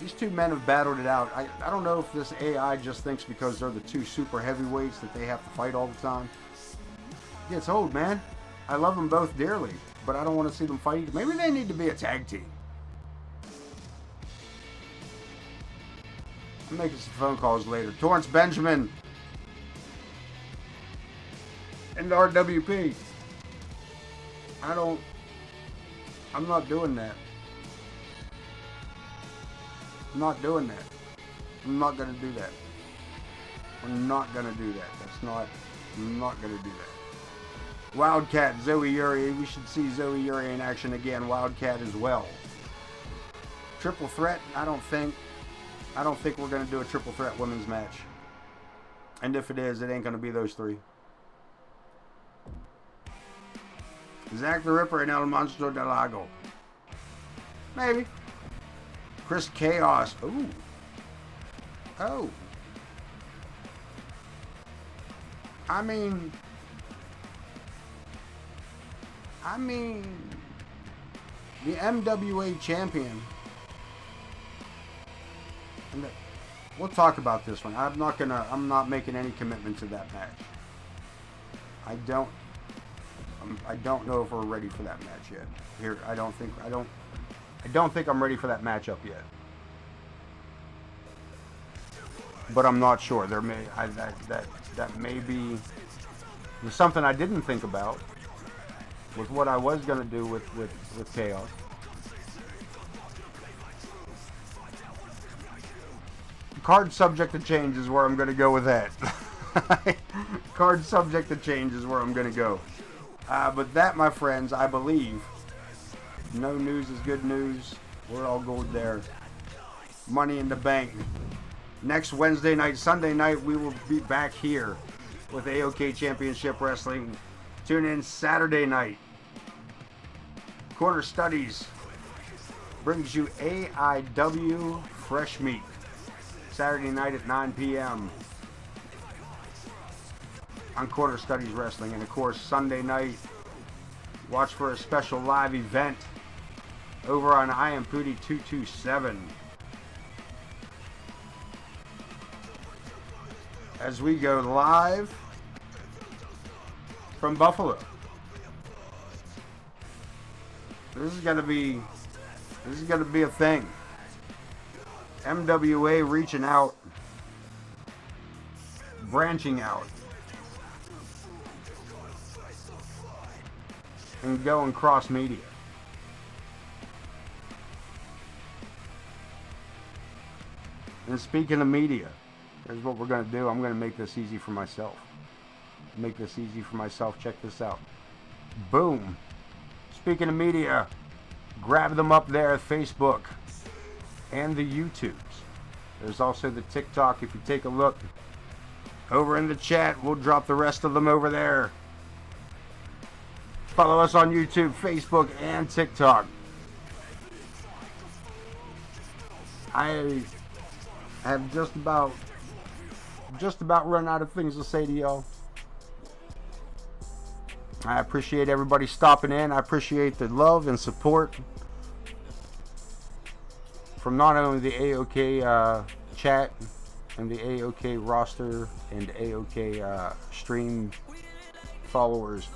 These two men have battled it out. I don't know if this AI just thinks because they're the 2 super heavyweights that they have to fight all the time. It gets old, man. I love them both dearly, but I don't want to see them fight. Maybe they need to be a tag team. I'm making some phone calls later. Torrance Benjamin and RWP. I'm not doing that. I'm not doing that. I'm not going to do that. I'm not going to do that. I'm not going to do that. Wildcat, Zoe Uri. We should see Zoe Uri in action again. Wildcat as well. triple threat, I don't think we're going to do a triple threat women's match. And if it is, it ain't going to be those three. Zack the Ripper and El Monstro del Lago. Maybe. Chris Chaos. Ooh. Oh. I mean, the MWA champion. And we'll talk about this one. I'm not making any commitment to that match. I don't know if we're ready for that match yet. I don't think I'm ready for that matchup yet. But I'm not sure. That may be something I didn't think about with what I was gonna do with Chaos. Card subject to change is where I'm gonna go with that. Card subject to change is where I'm gonna go. But that, my friends, I believe, no news is good news. We're all good there. Money in the Bank. Next Wednesday night, Sunday night, we will be back here with AoK Championship Wrestling. Tune in Saturday night. Corner Studies brings you AIW Fresh Meat. Saturday night at 9 p.m. on Corner Studies Wrestling. And of course, Sunday night, watch for a special live event over on I Am Pooty 227. As we go live from Buffalo. This is gonna be a thing. MWA reaching out, branching out, and going cross media. And speaking of media, here's what we're going to do. I'm going to make this easy for myself. Check this out. Boom. Speaking of media, grab them up there, Facebook and the YouTubes. There's also the TikTok. If you take a look over in the chat, we'll drop the rest of them over there. Follow us on YouTube, Facebook, and TikTok. I have just about run out of things to say to y'all. I appreciate everybody stopping in. I appreciate the love and support from not only the AoK chat and the AoK roster and AoK stream followers,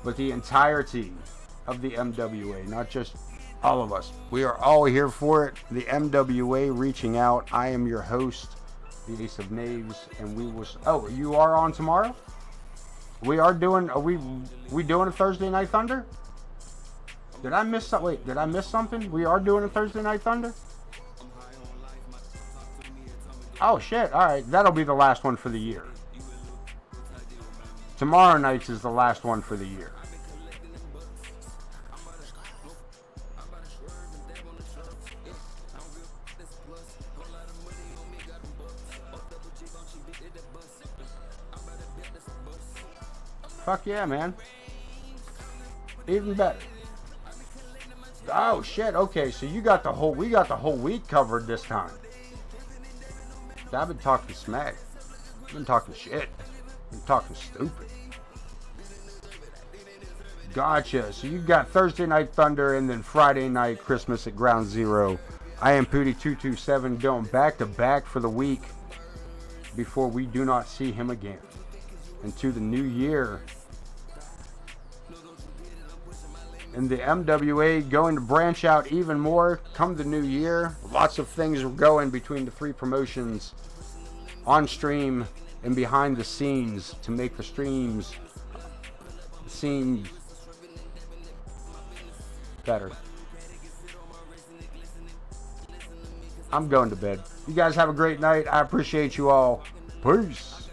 but the entirety of the MWA, not just all of us. We are all here for it. The MWA reaching out. I am your host, the Ace of Knaves, and we will. Oh, you are on tomorrow? We are doing. Are we doing a Thursday Night Thunder? Did I miss something? Wait, did I miss something? We are doing a Thursday Night Thunder? Oh shit! All right, that'll be the last one for the year. Tomorrow night's is the last one for the year. Fuck yeah, man. Even better. Oh shit, okay, so we got the whole week covered this time. I've been talking smack. I've been talking shit. I've been talking stupid. Gotcha. So you got Thursday Night Thunder and then Friday night Christmas at Ground Zero. I Am Pooty 227 going back to back for the week before we do not see him again. Into the new year. And the MWA going to branch out even more come the new year. Lots of things are going between the three promotions on stream and behind the scenes to make the streams seem better. I'm going to bed. You guys have a great night. I appreciate you all. Peace.